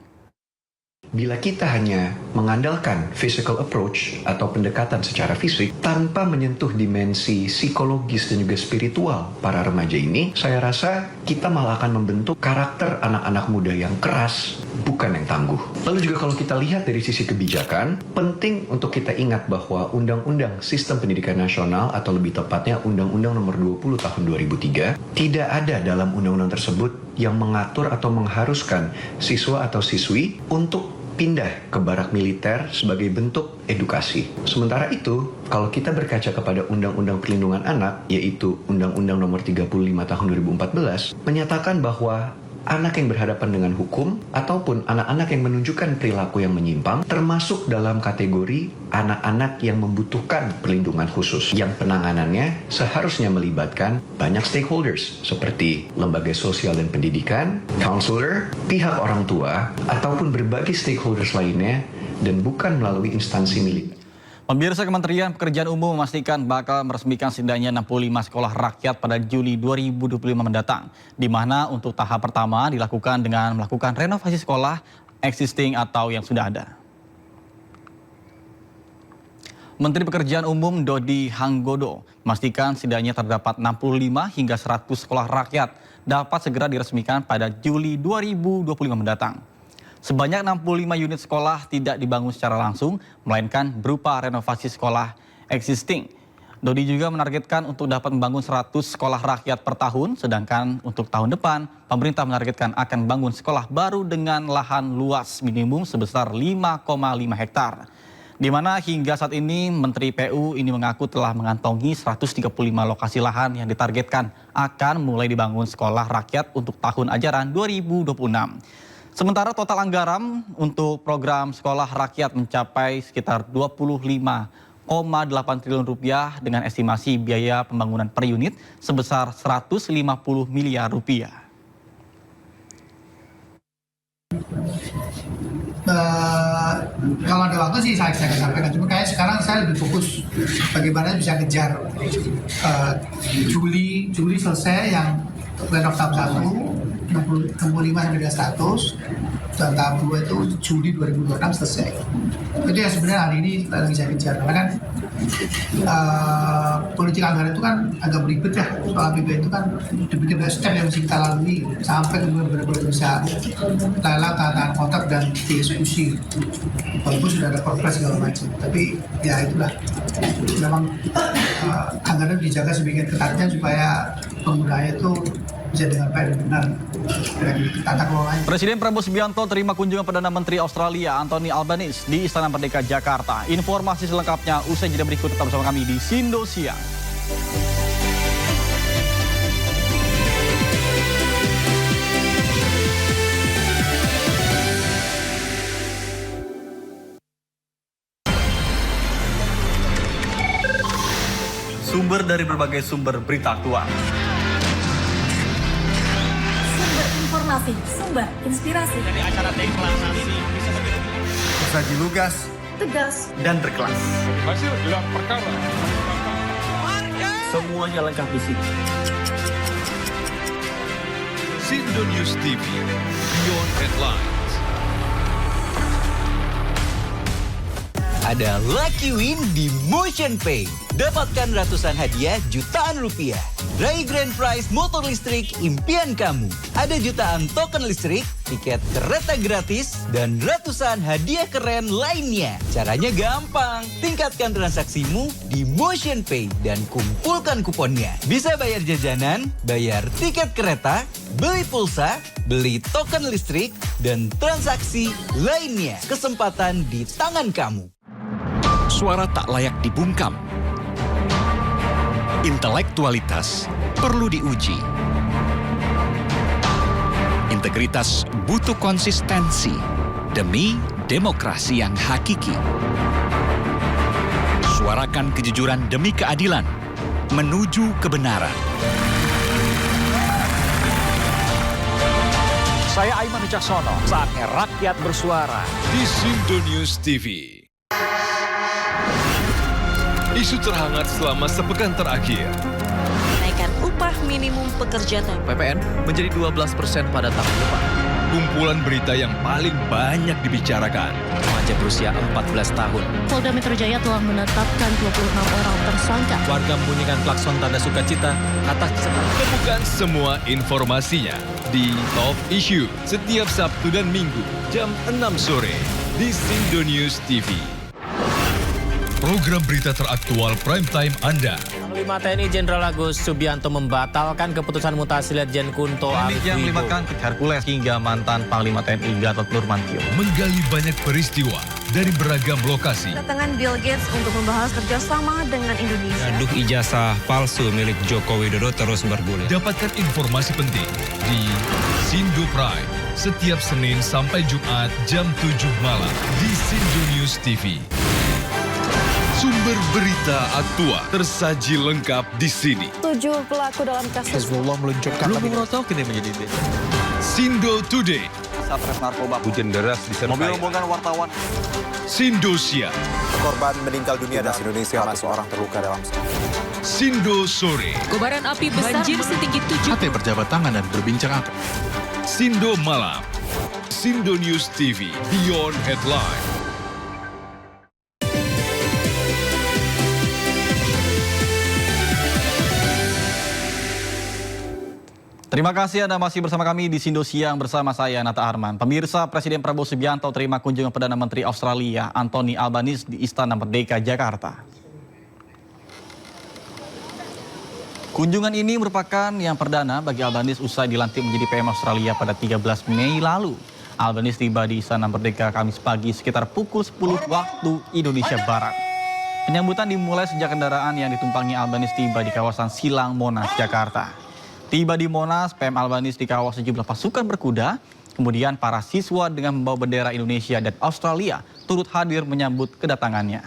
Bila kita hanya mengandalkan physical approach atau pendekatan secara fisik tanpa menyentuh dimensi psikologis dan juga spiritual para remaja ini, saya rasa kita malah akan membentuk karakter anak-anak muda yang keras, bukan yang tangguh. Lalu juga kalau kita lihat dari sisi kebijakan, penting untuk kita ingat bahwa Undang-Undang Sistem Pendidikan Nasional atau lebih tepatnya Undang-Undang Nomor 20 Tahun 2003 tidak ada dalam undang-undang tersebut yang mengatur atau mengharuskan siswa atau siswi untuk pindah ke barak militer sebagai bentuk edukasi. Sementara itu, kalau kita berkaca kepada Undang-Undang Perlindungan Anak, yaitu Undang-Undang Nomor 35 Tahun 2014, menyatakan bahwa anak yang berhadapan dengan hukum ataupun anak-anak yang menunjukkan perilaku yang menyimpang termasuk dalam kategori anak-anak yang membutuhkan perlindungan khusus yang penanganannya seharusnya melibatkan banyak stakeholders seperti lembaga sosial dan pendidikan, counselor, pihak orang tua, ataupun berbagai stakeholders lainnya dan bukan melalui instansi militer. Pemirsa, Kementerian Pekerjaan Umum memastikan bakal meresmikan setidaknya 65 sekolah rakyat pada Juli 2025 mendatang, di mana untuk tahap pertama dilakukan dengan melakukan renovasi sekolah existing atau yang sudah ada. Menteri Pekerjaan Umum Dodi Hanggodo memastikan setidaknya terdapat 65 hingga 100 sekolah rakyat dapat segera diresmikan pada Juli 2025 mendatang. Sebanyak 65 unit sekolah tidak dibangun secara langsung, melainkan berupa renovasi sekolah existing. Dodi juga menargetkan untuk dapat membangun 100 sekolah rakyat per tahun, sedangkan untuk tahun depan, pemerintah menargetkan akan membangun sekolah baru dengan lahan luas minimum sebesar 5,5 hektar. di mana hingga saat ini Menteri PU ini mengaku telah mengantongi 135 lokasi lahan yang ditargetkan akan mulai dibangun sekolah rakyat untuk tahun ajaran 2026. Sementara total anggaran untuk program sekolah rakyat mencapai sekitar 25,8 triliun rupiah dengan estimasi biaya pembangunan per unit sebesar 150 miliar rupiah. Kalau ada waktu sih saya akan sampaikan, cuma kayak sekarang saya lebih fokus bagaimana bisa kejar Juli selesai yang plan of tahap 1 65 sampai 100 dan tahap 2 itu Juli 2026 selesai. Itu yang sebenarnya hari ini lagi saya kejar, karena kan politik anggaran itu kan agak beribet ya. Soal APBN itu kan demikian step yang mesti kita lalui sampai kemudian benar-benar bisa lelang tanda kontrak dan diskusi. Walaupun sudah ada perpres segala macam, tapi ya itulah memang anggaran dijaga sedemikian ketatnya supaya penggunanya itu bisa dengan baik dan benar dari tata kelolanya. Presiden Prabowo Subianto terima kunjungan Perdana Menteri Australia Anthony Albanese di Istana Merdeka Jakarta. Informasi selengkapnya usai jeda berikut, tetap bersama kami di Sindo Siang. Sumber dari berbagai sumber berita aktual. Informasi, sumber inspirasi. Dari acara deklarasi Saji lugas, tegas, dan berkelas. Hasil gelar perkara. Semuanya lengkap di sini. Sindo News TV, Beyond Headlines. Ada Lucky Win di MotionPay. Dapatkan ratusan hadiah jutaan rupiah. Raih grand prize motor listrik impian kamu. Ada jutaan token listrik, tiket kereta gratis, dan ratusan hadiah keren lainnya. Caranya gampang. Tingkatkan transaksimu di MotionPay dan kumpulkan kuponnya. Bisa bayar jajanan, bayar tiket kereta, beli pulsa, beli token listrik, dan transaksi lainnya. Kesempatan di tangan kamu. Suara tak layak dibungkam. Intelektualitas perlu diuji. Integritas butuh konsistensi demi demokrasi yang hakiki. Suarakan kejujuran demi keadilan menuju kebenaran. Saya Aiman Wicaksono, saatnya rakyat bersuara Di Sindo News TV. Isu terhangat selama sepekan terakhir. Kenaikan upah minimum pekerja PPN menjadi 12% pada tahun depan. Kumpulan berita yang paling banyak dibicarakan. Remaja berusia 14 tahun. Polda Metro Jaya telah menetapkan 26 orang tersangka. Warga membunyikan klakson tanda sukacita atas kecelakaan. Temukan semua informasinya di Top Issue setiap Sabtu dan Minggu jam 6 sore di Sindo News TV. Program berita teraktual prime time Anda. Panglima TNI Jenderal Agus Subianto membatalkan keputusan mutasi Letjen Kunto Arif yang Wibowo. melibatkan Hercules hingga mantan Panglima TNI Gatot Nurmantio. Menggali banyak peristiwa dari beragam lokasi. Kedatangan Bill Gates untuk membahas kerjasama dengan Indonesia. Gaduh ijazah palsu milik Joko Widodo terus bergulir. Dapatkan informasi penting di Sindo Prime setiap Senin sampai Jumat jam 7 malam di Sindo News TV. Sumber berita aktual tersaji lengkap di sini. 7 pelaku dalam kasus Hezbollah meluncurkan Belum rotok ini menjadi Sindo Today. Satres narkoba. Hujan deras disertai. Mobil rombongan wartawan. Sindo Siang. Korban meninggal dunia dan Indonesia ada seorang terluka dalam. Sindo Sore. Kobaran api besar banjir setinggi 7. Hati berjabat tangan dan berbincang akrab. Sindo Malam. Sindo News TV Beyond Headline. Terima kasih Anda masih bersama kami di Sindo Siang bersama saya Nata Arman. Pemirsa, Presiden Prabowo Subianto terima kunjungan Perdana Menteri Australia Anthony Albanese di Istana Merdeka Jakarta. Kunjungan ini merupakan yang perdana bagi Albanese usai dilantik menjadi PM Australia pada 13 Mei lalu. Albanese tiba di Istana Merdeka Kamis pagi sekitar pukul 10 waktu Indonesia Barat. Penyambutan dimulai sejak kendaraan yang ditumpangi Albanese tiba di kawasan Silang, Monas, Jakarta. Tiba di Monas, PM Albanese dikawal sejumlah pasukan berkuda. Kemudian para siswa dengan membawa bendera Indonesia dan Australia turut hadir menyambut kedatangannya.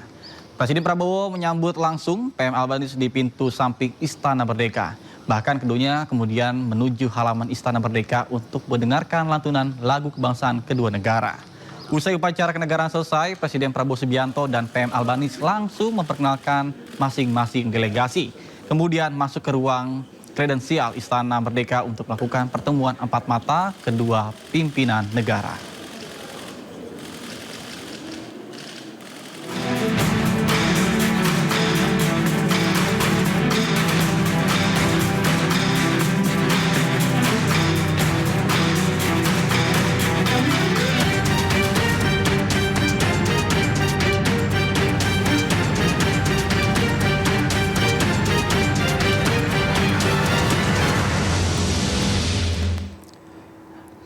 Presiden Prabowo menyambut langsung PM Albanese di pintu samping Istana Merdeka. Bahkan keduanya kemudian menuju halaman Istana Merdeka untuk mendengarkan lantunan lagu kebangsaan kedua negara. Usai upacara kenegaraan selesai, Presiden Prabowo Subianto dan PM Albanese langsung memperkenalkan masing-masing delegasi. Kemudian masuk ke ruang kredensial Istana Merdeka untuk melakukan pertemuan empat mata kedua pimpinan negara.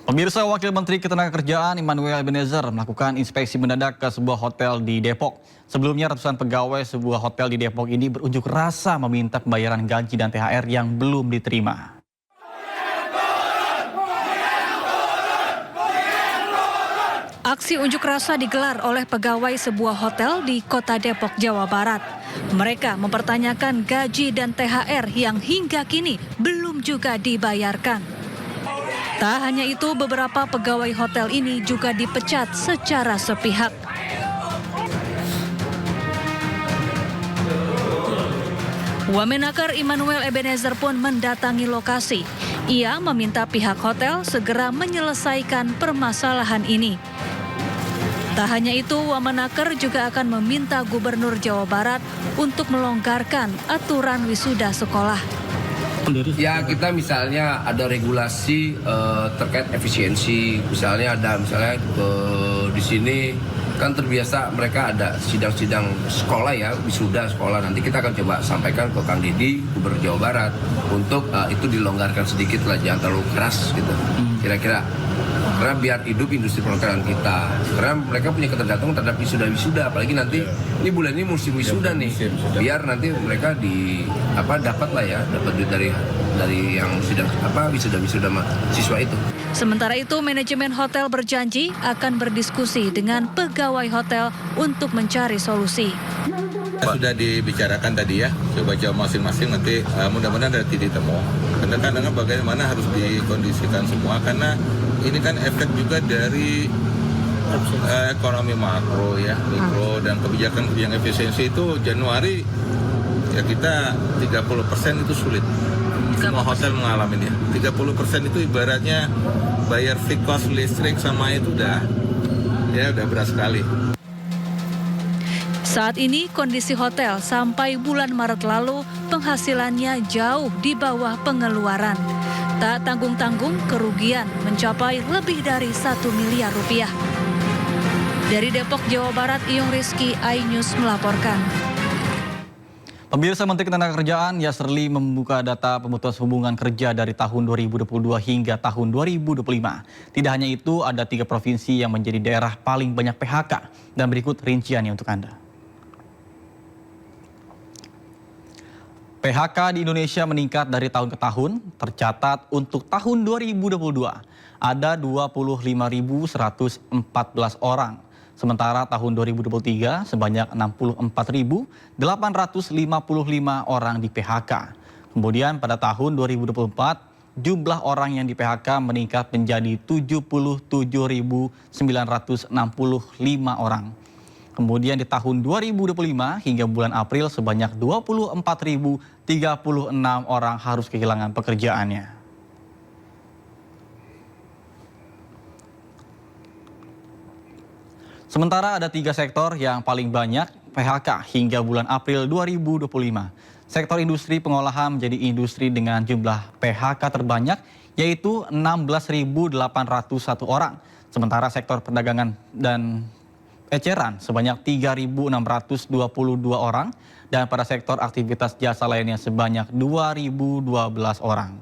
Pemirsa, Wakil Menteri Ketenagakerjaan Immanuel Ebenezer melakukan inspeksi mendadak ke sebuah hotel di Depok. Sebelumnya ratusan pegawai sebuah hotel di Depok ini berunjuk rasa meminta pembayaran gaji dan THR yang belum diterima. Aksi unjuk rasa digelar oleh pegawai sebuah hotel di Kota Depok, Jawa Barat. Mereka mempertanyakan gaji dan THR yang hingga kini belum juga dibayarkan. Tak hanya itu, beberapa pegawai hotel ini juga dipecat secara sepihak. Wamenakar Immanuel Ebenezer pun mendatangi lokasi. Ia meminta pihak hotel segera menyelesaikan permasalahan ini. Tak hanya itu, Wamenakar juga akan meminta Gubernur Jawa Barat untuk melonggarkan aturan wisuda sekolah. Ya, kita misalnya ada regulasi terkait efisiensi, misalnya di sini kan terbiasa mereka ada sidang-sidang sekolah ya, wisuda sekolah. Nanti kita akan coba sampaikan ke Kang Didi, Gubernur Jawa Barat, untuk itu dilonggarkan sedikit lah, jangan terlalu keras gitu. Kira-kira karena biar hidup industri perhotelan kita, karena mereka punya ketergantungan terhadap wisuda-wisuda, apalagi nanti ini bulan ini musim wisuda nih, biar nanti mereka dapat lah ya, dapat duit dari yang wisuda siswa itu. Sementara itu, manajemen hotel berjanji akan berdiskusi dengan pegawai hotel untuk mencari solusi. Sudah dibicarakan tadi ya, coba masing-masing nanti mudah-mudahan ada titik temu. Kadang-kadang bagaimana harus dikondisikan semua, karena ini kan efek juga dari ekonomi makro ya, mikro, dan kebijakan yang efisiensi itu Januari ya kita 30% itu sulit. Semua hotel mengalami ya. 30% itu ibaratnya bayar fixed cost listrik sama itu udah berat sekali. Saat ini kondisi hotel sampai bulan Maret lalu penghasilannya jauh di bawah pengeluaran. Tak tanggung-tanggung kerugian mencapai lebih dari 1 miliar rupiah. Dari Depok, Jawa Barat, Iyung Rizky, iNews melaporkan. Pemirsa, Menteri Ketenagakerjaan Yasserli membuka data pemutus hubungan kerja dari tahun 2022 hingga tahun 2025. Tidak hanya itu, ada 3 provinsi yang menjadi daerah paling banyak PHK. Dan berikut rinciannya untuk Anda. PHK di Indonesia meningkat dari tahun ke tahun. Tercatat untuk tahun 2022 ada 25.114 orang. Sementara tahun 2023 sebanyak 64.855 orang di PHK. Kemudian pada tahun 2024 jumlah orang yang di PHK meningkat menjadi 77.965 orang. Kemudian di tahun 2025 hingga bulan April sebanyak 24.036 orang harus kehilangan pekerjaannya. Sementara ada 3 sektor yang paling banyak PHK hingga bulan April 2025. Sektor industri pengolahan menjadi industri dengan jumlah PHK terbanyak, yaitu 16.801 orang. Sementara sektor perdagangan dan eceran sebanyak 3.622 orang, dan pada sektor aktivitas jasa lainnya sebanyak 2.012 orang.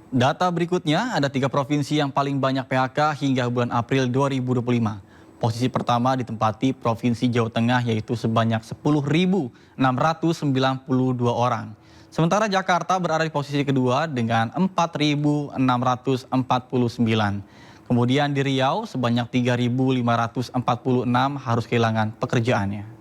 Data berikutnya, ada 3 provinsi yang paling banyak PHK hingga bulan April 2025. Posisi pertama ditempati Provinsi Jawa Tengah yaitu sebanyak 10.692 orang. Sementara Jakarta berada di posisi kedua dengan 4.649. Kemudian di Riau sebanyak 3.546 harus kehilangan pekerjaannya.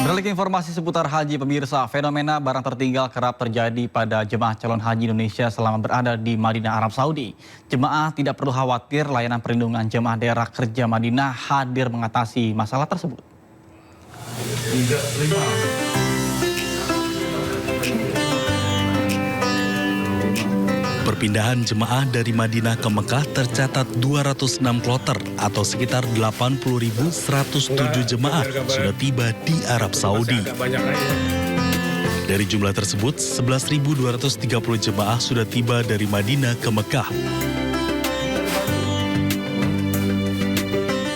Beralih ke informasi seputar haji pemirsa, fenomena barang tertinggal kerap terjadi pada jemaah calon haji Indonesia selama berada di Madinah, Arab Saudi. Jemaah tidak perlu khawatir, layanan perlindungan jemaah daerah kerja Madinah hadir mengatasi masalah tersebut. Perpindahan jemaah dari Madinah ke Mekah tercatat 206 kloter atau sekitar 80.107 jemaah sudah tiba di Arab Saudi. Dari jumlah tersebut, 11.230 jemaah sudah tiba dari Madinah ke Mekah.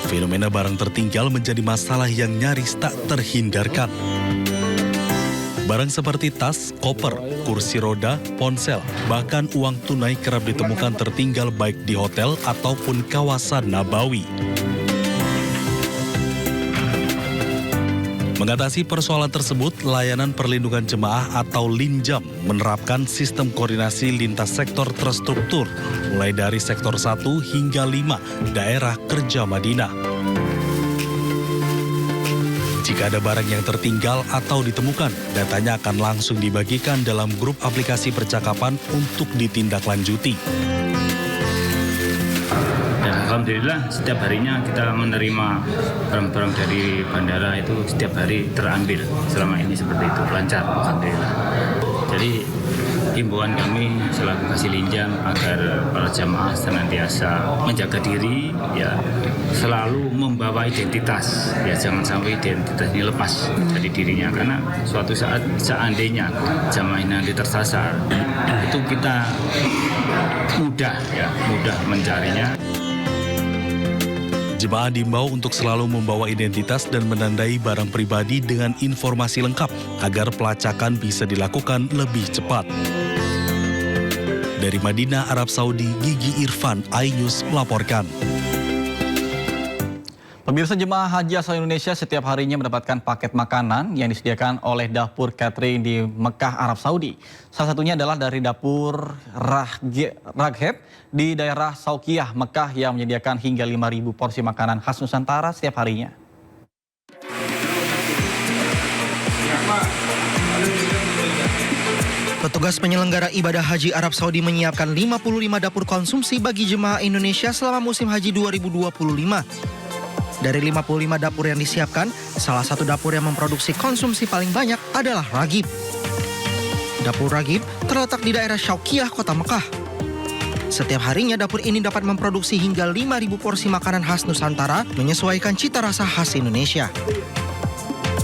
Fenomena barang tertinggal menjadi masalah yang nyaris tak terhindarkan. Barang seperti tas, koper, kursi roda, ponsel, bahkan uang tunai kerap ditemukan tertinggal baik di hotel ataupun kawasan Nabawi. Mengatasi persoalan tersebut, layanan perlindungan jemaah atau Linjam menerapkan sistem koordinasi lintas sektor terstruktur, mulai dari sektor 1 hingga 5 daerah kerja Madinah. Jika ada barang yang tertinggal atau ditemukan, datanya akan langsung dibagikan dalam grup aplikasi percakapan untuk ditindaklanjuti. Dan alhamdulillah setiap harinya kita menerima barang-barang dari bandara itu setiap hari terambil. Selama ini seperti itu, lancar alhamdulillah. Jadi himbauan kami selaku Kasih Linjam agar para jamaah senantiasa menjaga diri, ya selalu membawa identitas, ya jangan sampai identitas ini lepas dari dirinya, karena suatu saat seandainya jamaah ini nanti tersasar, itu kita mudah mencarinya. Jemaah diimbau untuk selalu membawa identitas dan menandai barang pribadi dengan informasi lengkap agar pelacakan bisa dilakukan lebih cepat. Dari Madinah, Arab Saudi, Gigi Irfan, iNews melaporkan. Pemirsa, jemaah haji asal Indonesia setiap harinya mendapatkan paket makanan yang disediakan oleh dapur catering di Mekah, Arab Saudi. Salah satunya adalah dari dapur Ragheb di daerah Saukiyah, Mekah yang menyediakan hingga 5.000 porsi makanan khas Nusantara setiap harinya. Petugas penyelenggara ibadah haji Arab Saudi menyiapkan 55 dapur konsumsi bagi jemaah Indonesia selama musim haji 2025. Dari 55 dapur yang disiapkan, salah satu dapur yang memproduksi konsumsi paling banyak adalah Raghib. Dapur Raghib terletak di daerah Saukiyah, Kota Mekah. Setiap harinya dapur ini dapat memproduksi hingga 5.000 porsi makanan khas Nusantara menyesuaikan cita rasa khas Indonesia.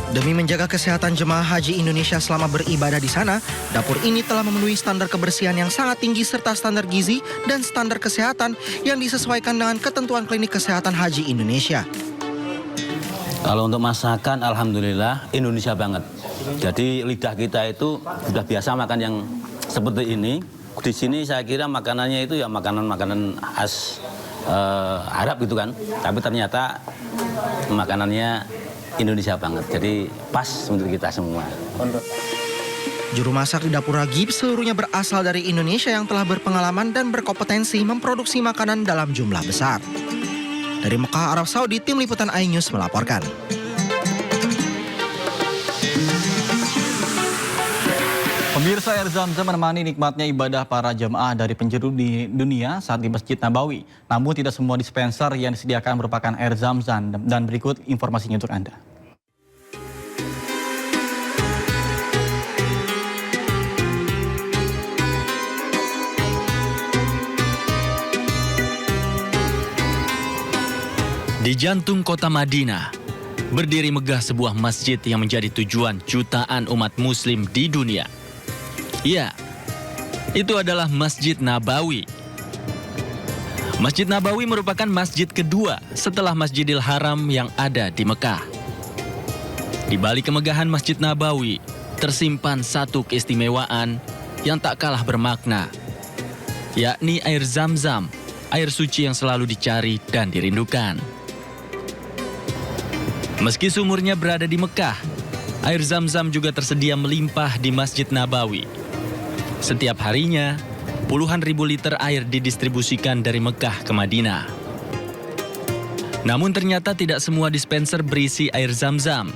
Demi menjaga kesehatan jemaah haji Indonesia selama beribadah di sana, dapur ini telah memenuhi standar kebersihan yang sangat tinggi serta standar gizi dan standar kesehatan yang disesuaikan dengan ketentuan klinik kesehatan haji Indonesia. Kalau untuk masakan, alhamdulillah Indonesia banget. Jadi lidah kita itu sudah biasa makan yang seperti ini. Di sini saya kira makanannya itu ya makanan-makanan khas Arab gitu kan. Tapi ternyata makanannya Indonesia banget, jadi pas untuk kita semua. Juru masak di dapur Raghib seluruhnya berasal dari Indonesia yang telah berpengalaman dan berkompetensi memproduksi makanan dalam jumlah besar. Dari Mekah, Arab Saudi, tim liputan iNews melaporkan. Pemirsa, air Zam-Zam menemani nikmatnya ibadah para jemaah dari penjuru di dunia saat di Masjid Nabawi. Namun tidak semua dispenser yang disediakan merupakan air Zam-Zam, dan berikut informasinya untuk Anda. Di jantung kota Madinah, berdiri megah sebuah masjid yang menjadi tujuan jutaan umat muslim di dunia. Ya, itu adalah Masjid Nabawi. Masjid Nabawi merupakan masjid kedua setelah Masjidil Haram yang ada di Mekah. Di balik kemegahan Masjid Nabawi, tersimpan satu keistimewaan yang tak kalah bermakna, yakni air Zam-Zam, air suci yang selalu dicari dan dirindukan. Meski sumurnya berada di Mekah, air Zam-Zam juga tersedia melimpah di Masjid Nabawi. Setiap harinya, puluhan ribu liter air didistribusikan dari Mekah ke Madinah. Namun ternyata tidak semua dispenser berisi air Zam-Zam.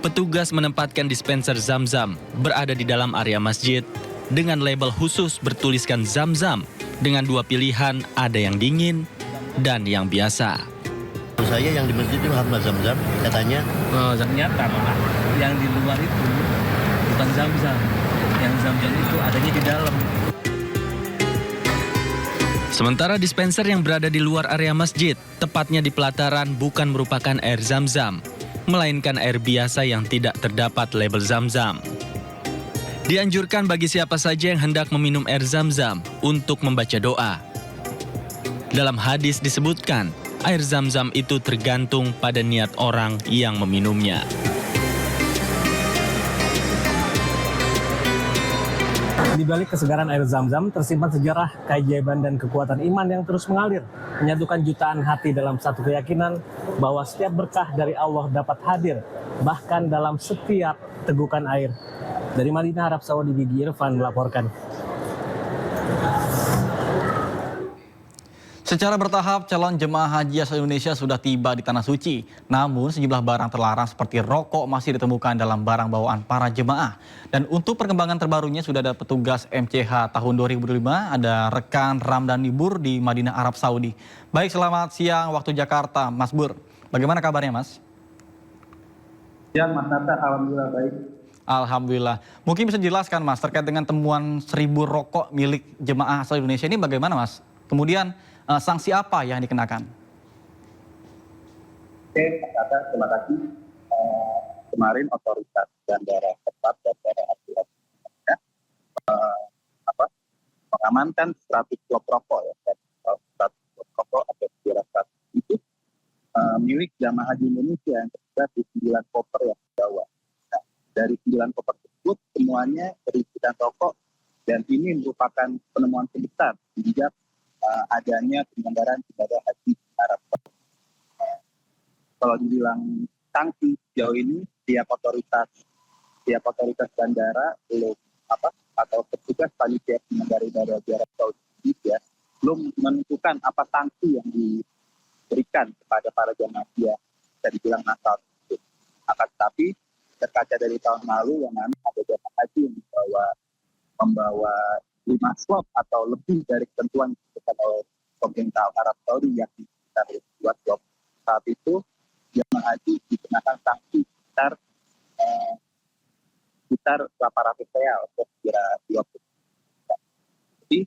Petugas menempatkan dispenser Zam-Zam berada di dalam area masjid dengan label khusus bertuliskan Zam-Zam dengan dua pilihan, ada yang dingin dan yang biasa. Saya yang di masjid itu hamba Zam-Zam, katanya. Oh, ternyata malah yang di luar itu bukan Zam-Zam. Yang Zam-Zam itu adanya di dalam. Sementara dispenser yang berada di luar area masjid, tepatnya di pelataran, bukan merupakan air Zam-Zam, melainkan air biasa yang tidak terdapat label Zam-Zam. Dianjurkan bagi siapa saja yang hendak meminum air Zam-Zam untuk membaca doa. Dalam hadis disebutkan, air Zam-Zam itu tergantung pada niat orang yang meminumnya. Di balik kesegaran air Zam-Zam tersimpan sejarah, keajaiban dan kekuatan iman yang terus mengalir, menyatukan jutaan hati dalam satu keyakinan bahwa setiap berkah dari Allah dapat hadir, bahkan dalam setiap tegukan air. Dari Madinah, Arab Saudi, Gigi Irfan melaporkan. Secara bertahap, calon jemaah haji asal Indonesia sudah tiba di Tanah Suci. Namun, sejumlah barang terlarang seperti rokok masih ditemukan dalam barang bawaan para jemaah. Dan untuk perkembangan terbarunya, sudah ada petugas MCH tahun 2005, ada rekan Ramdan Nibur di Madinah, Arab Saudi. Baik, selamat siang waktu Jakarta, Mas Bur. Bagaimana kabarnya, Mas? Ya, Mas Nata, alhamdulillah baik. Alhamdulillah. Mungkin bisa dijelaskan, Mas, terkait dengan temuan 1.000 rokok milik jemaah asal Indonesia ini bagaimana, Mas? Kemudian, sanksi apa yang dikenakan? Oke, Mas Nata, terima kasih. Kemarin otoritas bandara tempat bandara Abdullah mengamankan 100 blok rokok ya, 100 blok rokok atau 200 itu milik jamaah haji Indonesia yang tersebar di 9 koper yang dibawa. Nah, dari 9 koper tersebut semuanya berisikan rokok dan ini merupakan penemuan terbesar sejak adanya penyelenggaraan ibadah haji Arab Saudi. Kalau dibilang sanksi sejauh ini tiap otoritas bandara belum atau petugas panitia penyelenggara ibadah haji Arab Saudi ya belum menentukan apa sanksi yang diberikan kepada para jamaah yang bisa dibilang nakal. Akan tetapi berkaca dari tahun lalu yang ada jamaah haji yang membawa 5 slot atau lebih dari ketentuan yang diberikan oleh pemerintah Arab Saudi yang sekitar 2 slot. Saat itu jemaah haji dikenakan sanksi sekitar 800 real untuk kira 20. Jadi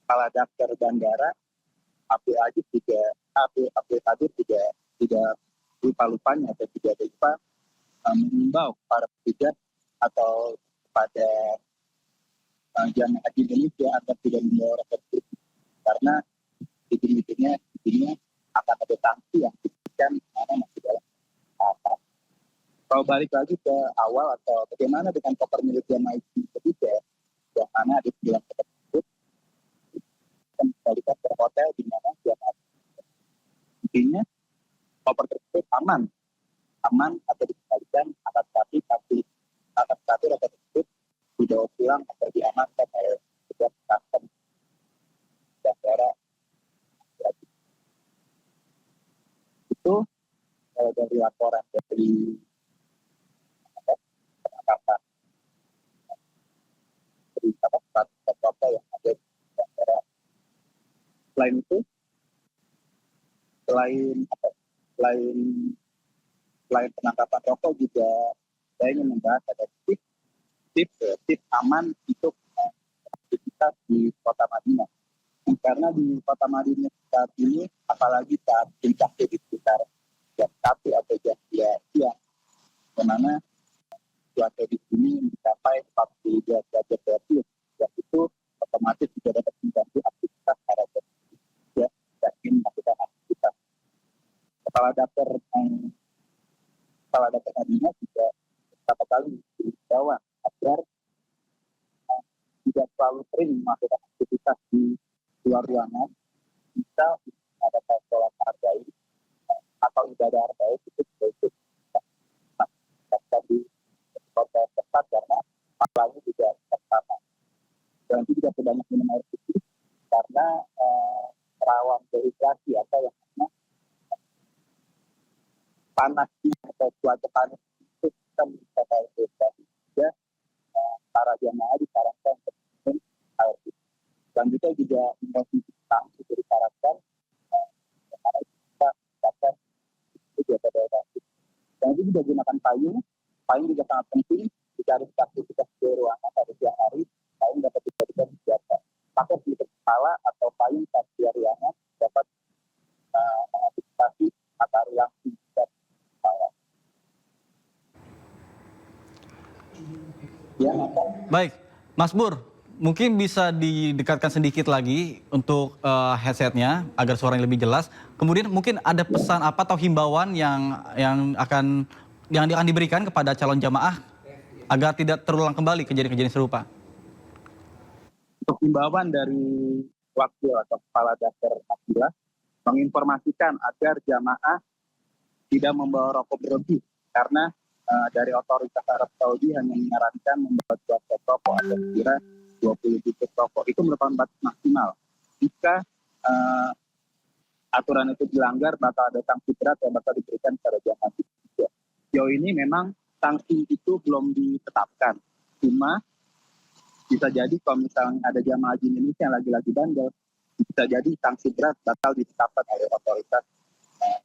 kepala daftar bandara Abdul Aziz juga tidak lupa-lupanya atau tidak lupa mengimbau para petugas atau kepada jamaah haji Indonesia agar tidak membawa rokok karena ujung-ujungnya akan ada sanksi yang diberikan karena masih dalam tahap. Kalau balik lagi ke awal atau bagaimana dengan koper milik jamaah haji Indonesia yang mana ada 9 koper tersebut kembalikan ke hotel di mana jamaah haji intinya koper tersebut aman atau dikembalikan atas satu rokok tersebut dibawa pulang atau diamankan oleh petugas custom bandara. Itu dari laporan dari penangkapan dari rokok yang ada di bandara. Selain itu, selain penangkapan rokok juga saya ingin membahas ada tips aman untuk aktivitas di kota Madinah. Karena di Kota Madinah saat ini, apalagi saat puncaknya di sekitar jam 1 atau jam 2 siang, di mana cuaca di sini mencapai 42 derajat Celcius. Ya, itu otomatis juga dapat mengganggu aktivitas para pemudik ya, yang ingin melakukan aktivitas. Kepala Dapur Madinah juga beberapa kali diimbauan agar tidak terlalu sering melakukan aktivitas di luar ruangan, bisa ada sholat hargai atau ibadah hargai itu juga di kota tempat karena pahalanya juga sama. Dan itu juga banyak minum air putih karena rawan dehidrasi atau yang namanya panasnya atau cuaca panas itu bisa mencapai dehidrasi. Juga para jamaah disarankan untuk minum air putih. Selanjutnya juga mengonsumsi tangki itu disarankan karena kita mendapatkan itu juga dehidrasi. Dan itu juga gunakan payung. Payung juga sangat penting jika harus aktivitas di ruangan pada siang hari. Payung dapat dijadikan senjata. Pakai di kepala atau payung saat di ruangan dapat mengantisipasi matahari langsung dan kepala. Ya, Baik, Mas Bur, mungkin bisa didekatkan sedikit lagi untuk headsetnya agar suaranya lebih jelas. Kemudian mungkin ada pesan apa atau himbauan yang akan diberikan kepada calon jamaah agar tidak terulang kembali kejadian-kejadian serupa. Untuk himbauan dari wakil atau kepala dasar Madinah menginformasikan agar jamaah tidak membawa rokok berlebih karena dari otoritas Arab Saudi hanya menyarankan membawa 2 set rokok atau kira 20 butir rokok. Itu merupakan batas maksimal. Jika aturan itu dilanggar, bakal ada sanksi berat yang bakal diberikan kepada jamaah. Sejauh ini memang sanksi itu belum ditetapkan. Cuma bisa jadi kalau misalnya ada jamaah haji Indonesia yang lagi-lagi bandel, bisa jadi sanksi berat bakal ditetapkan oleh otoritas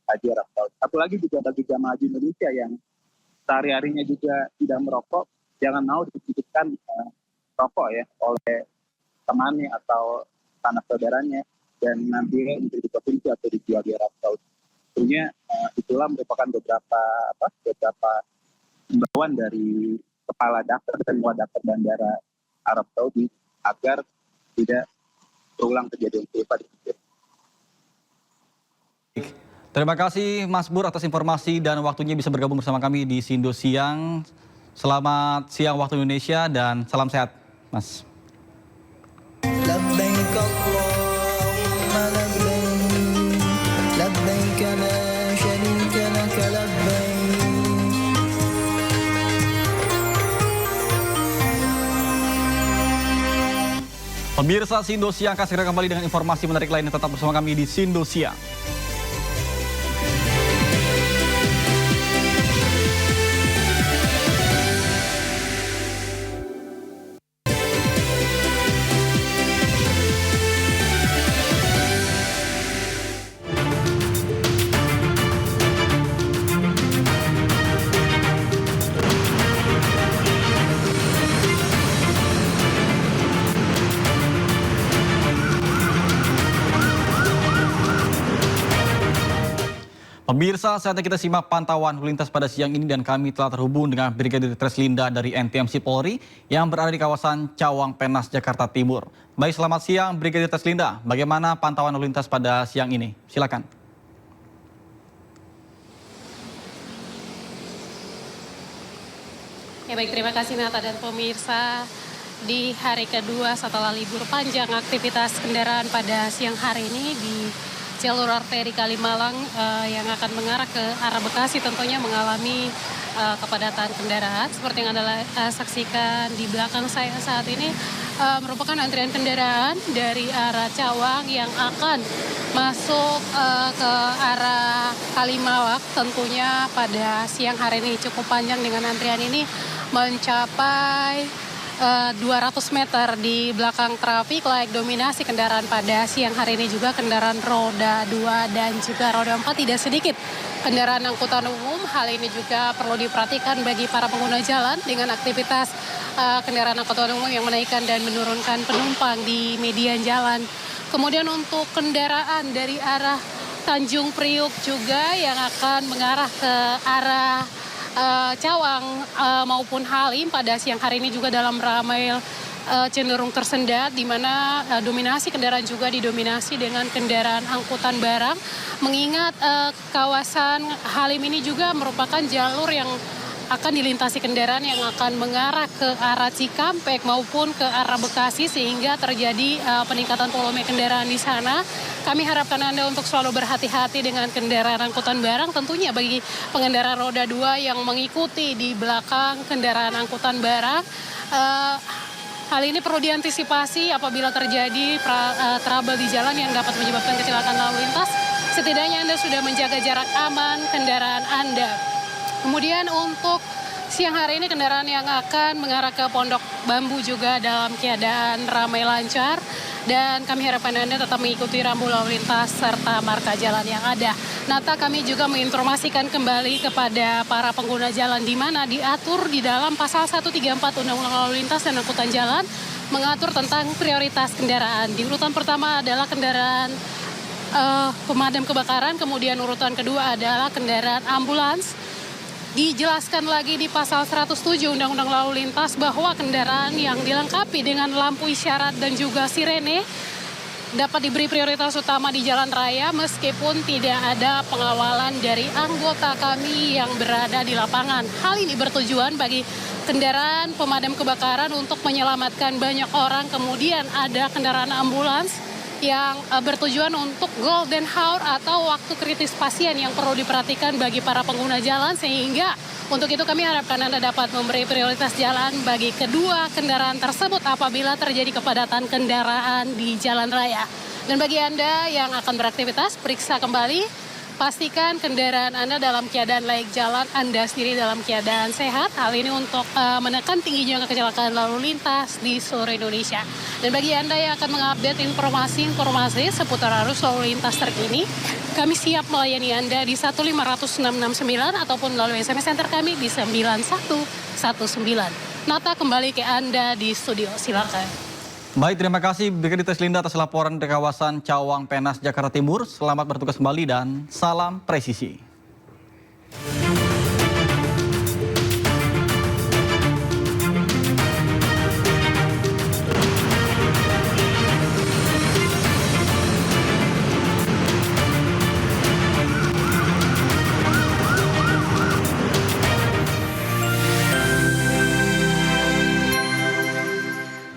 haji Arab Saudi. Satu lagi juga bagi jamaah haji Indonesia yang sehari-harinya juga tidak merokok, jangan mau dititipkan rokok ya oleh temannya atau anak saudaranya dan nanti untuk dikonsumsi atau dijual di Arab Saudi. Tentunya itulah merupakan beberapa himbauan dari kepala daftar dan wadakar bandara Arab Saudi agar tidak terulang kejadian serupa di sini. Terima kasih Mas Bur atas informasi dan waktunya bisa bergabung bersama kami di Sindo Siang. Selamat siang waktu Indonesia dan salam sehat, Mas. Pemirsa Sindo Siang akan segera kembali dengan informasi menarik lainnya. Tetap bersama kami di Sindo Siang. Pemirsa, saatnya kita simak pantauan lalu lintas pada siang ini dan kami telah terhubung dengan Brigadir Treslinda dari NTMC Polri yang berada di kawasan Cawang Penas, Jakarta Timur. Baik, selamat siang Brigadir Treslinda. Bagaimana pantauan lalu lintas pada siang ini? Silakan. Ya baik, terima kasih Nata dan pemirsa. Di hari kedua setelah libur panjang, aktivitas kendaraan pada siang hari ini di jalur arteri Kalimalang yang akan mengarah ke arah Bekasi tentunya mengalami kepadatan kendaraan. Seperti yang Anda saksikan di belakang saya saat ini merupakan antrian kendaraan dari arah Cawang yang akan masuk ke arah Kalimalang. Tentunya pada siang hari ini cukup panjang dengan antrian ini mencapai 200 meter di belakang trafik layak dominasi kendaraan pada siang hari ini juga kendaraan roda 2 dan juga roda 4 tidak sedikit kendaraan angkutan umum. Hal ini juga perlu diperhatikan bagi para pengguna jalan dengan aktivitas kendaraan angkutan umum yang menaikkan dan menurunkan penumpang di median jalan Kemudian untuk kendaraan dari arah Tanjung Priuk juga yang akan mengarah ke arah Cawang maupun Halim pada siang hari ini juga dalam ramai cenderung tersendat, di mana dominasi kendaraan juga didominasi dengan kendaraan angkutan barang. Mengingat kawasan Halim ini juga merupakan jalur yang akan dilintasi kendaraan yang akan mengarah ke arah Cikampek maupun ke arah Bekasi, sehingga terjadi peningkatan volume kendaraan di sana. Kami harapkan Anda untuk selalu berhati-hati dengan kendaraan angkutan barang, tentunya bagi pengendara roda 2 yang mengikuti di belakang kendaraan angkutan barang. Hal ini perlu diantisipasi apabila terjadi trouble di jalan yang dapat menyebabkan kecelakaan lalu lintas. Setidaknya Anda sudah menjaga jarak aman kendaraan Anda. Kemudian untuk siang hari ini kendaraan yang akan mengarah ke Pondok Bambu juga dalam keadaan ramai lancar. Dan kami harapkan Anda tetap mengikuti rambu lalu lintas serta marka jalan yang ada. Nata, kami juga menginformasikan kembali kepada para pengguna jalan di mana diatur di dalam pasal 134 Undang-Undang Lalu Lintas dan Angkutan Jalan mengatur tentang prioritas kendaraan. Di urutan pertama adalah kendaraan pemadam kebakaran, kemudian urutan kedua adalah kendaraan ambulans. Dijelaskan lagi di pasal 107 Undang-Undang Lalu Lintas bahwa kendaraan yang dilengkapi dengan lampu isyarat dan juga sirene dapat diberi prioritas utama di jalan raya meskipun tidak ada pengawalan dari anggota kami yang berada di lapangan. Hal ini bertujuan bagi kendaraan pemadam kebakaran untuk menyelamatkan banyak orang. Kemudian ada kendaraan ambulans yang bertujuan untuk golden hour atau waktu kritis pasien yang perlu diperhatikan bagi para pengguna jalan, sehingga untuk itu kami harapkan Anda dapat memberi prioritas jalan bagi kedua kendaraan tersebut apabila terjadi kepadatan kendaraan di jalan raya. Dan bagi Anda yang akan beraktivitas, periksa kembali. Pastikan kendaraan Anda dalam keadaan layak jalan, Anda sendiri dalam keadaan sehat. Hal ini untuk menekan tingginya kecelakaan lalu lintas di seluruh Indonesia. Dan bagi Anda yang akan mengupdate informasi-informasi seputar arus lalu lintas terkini, kami siap melayani Anda di 15669 ataupun melalui SMS center kami di 9119. Nata, kembali ke Anda di studio, silakan. Baik, terima kasih Brigadier Linda atas laporan dari kawasan Cawang Penas, Jakarta Timur. Selamat bertugas kembali dan salam presisi.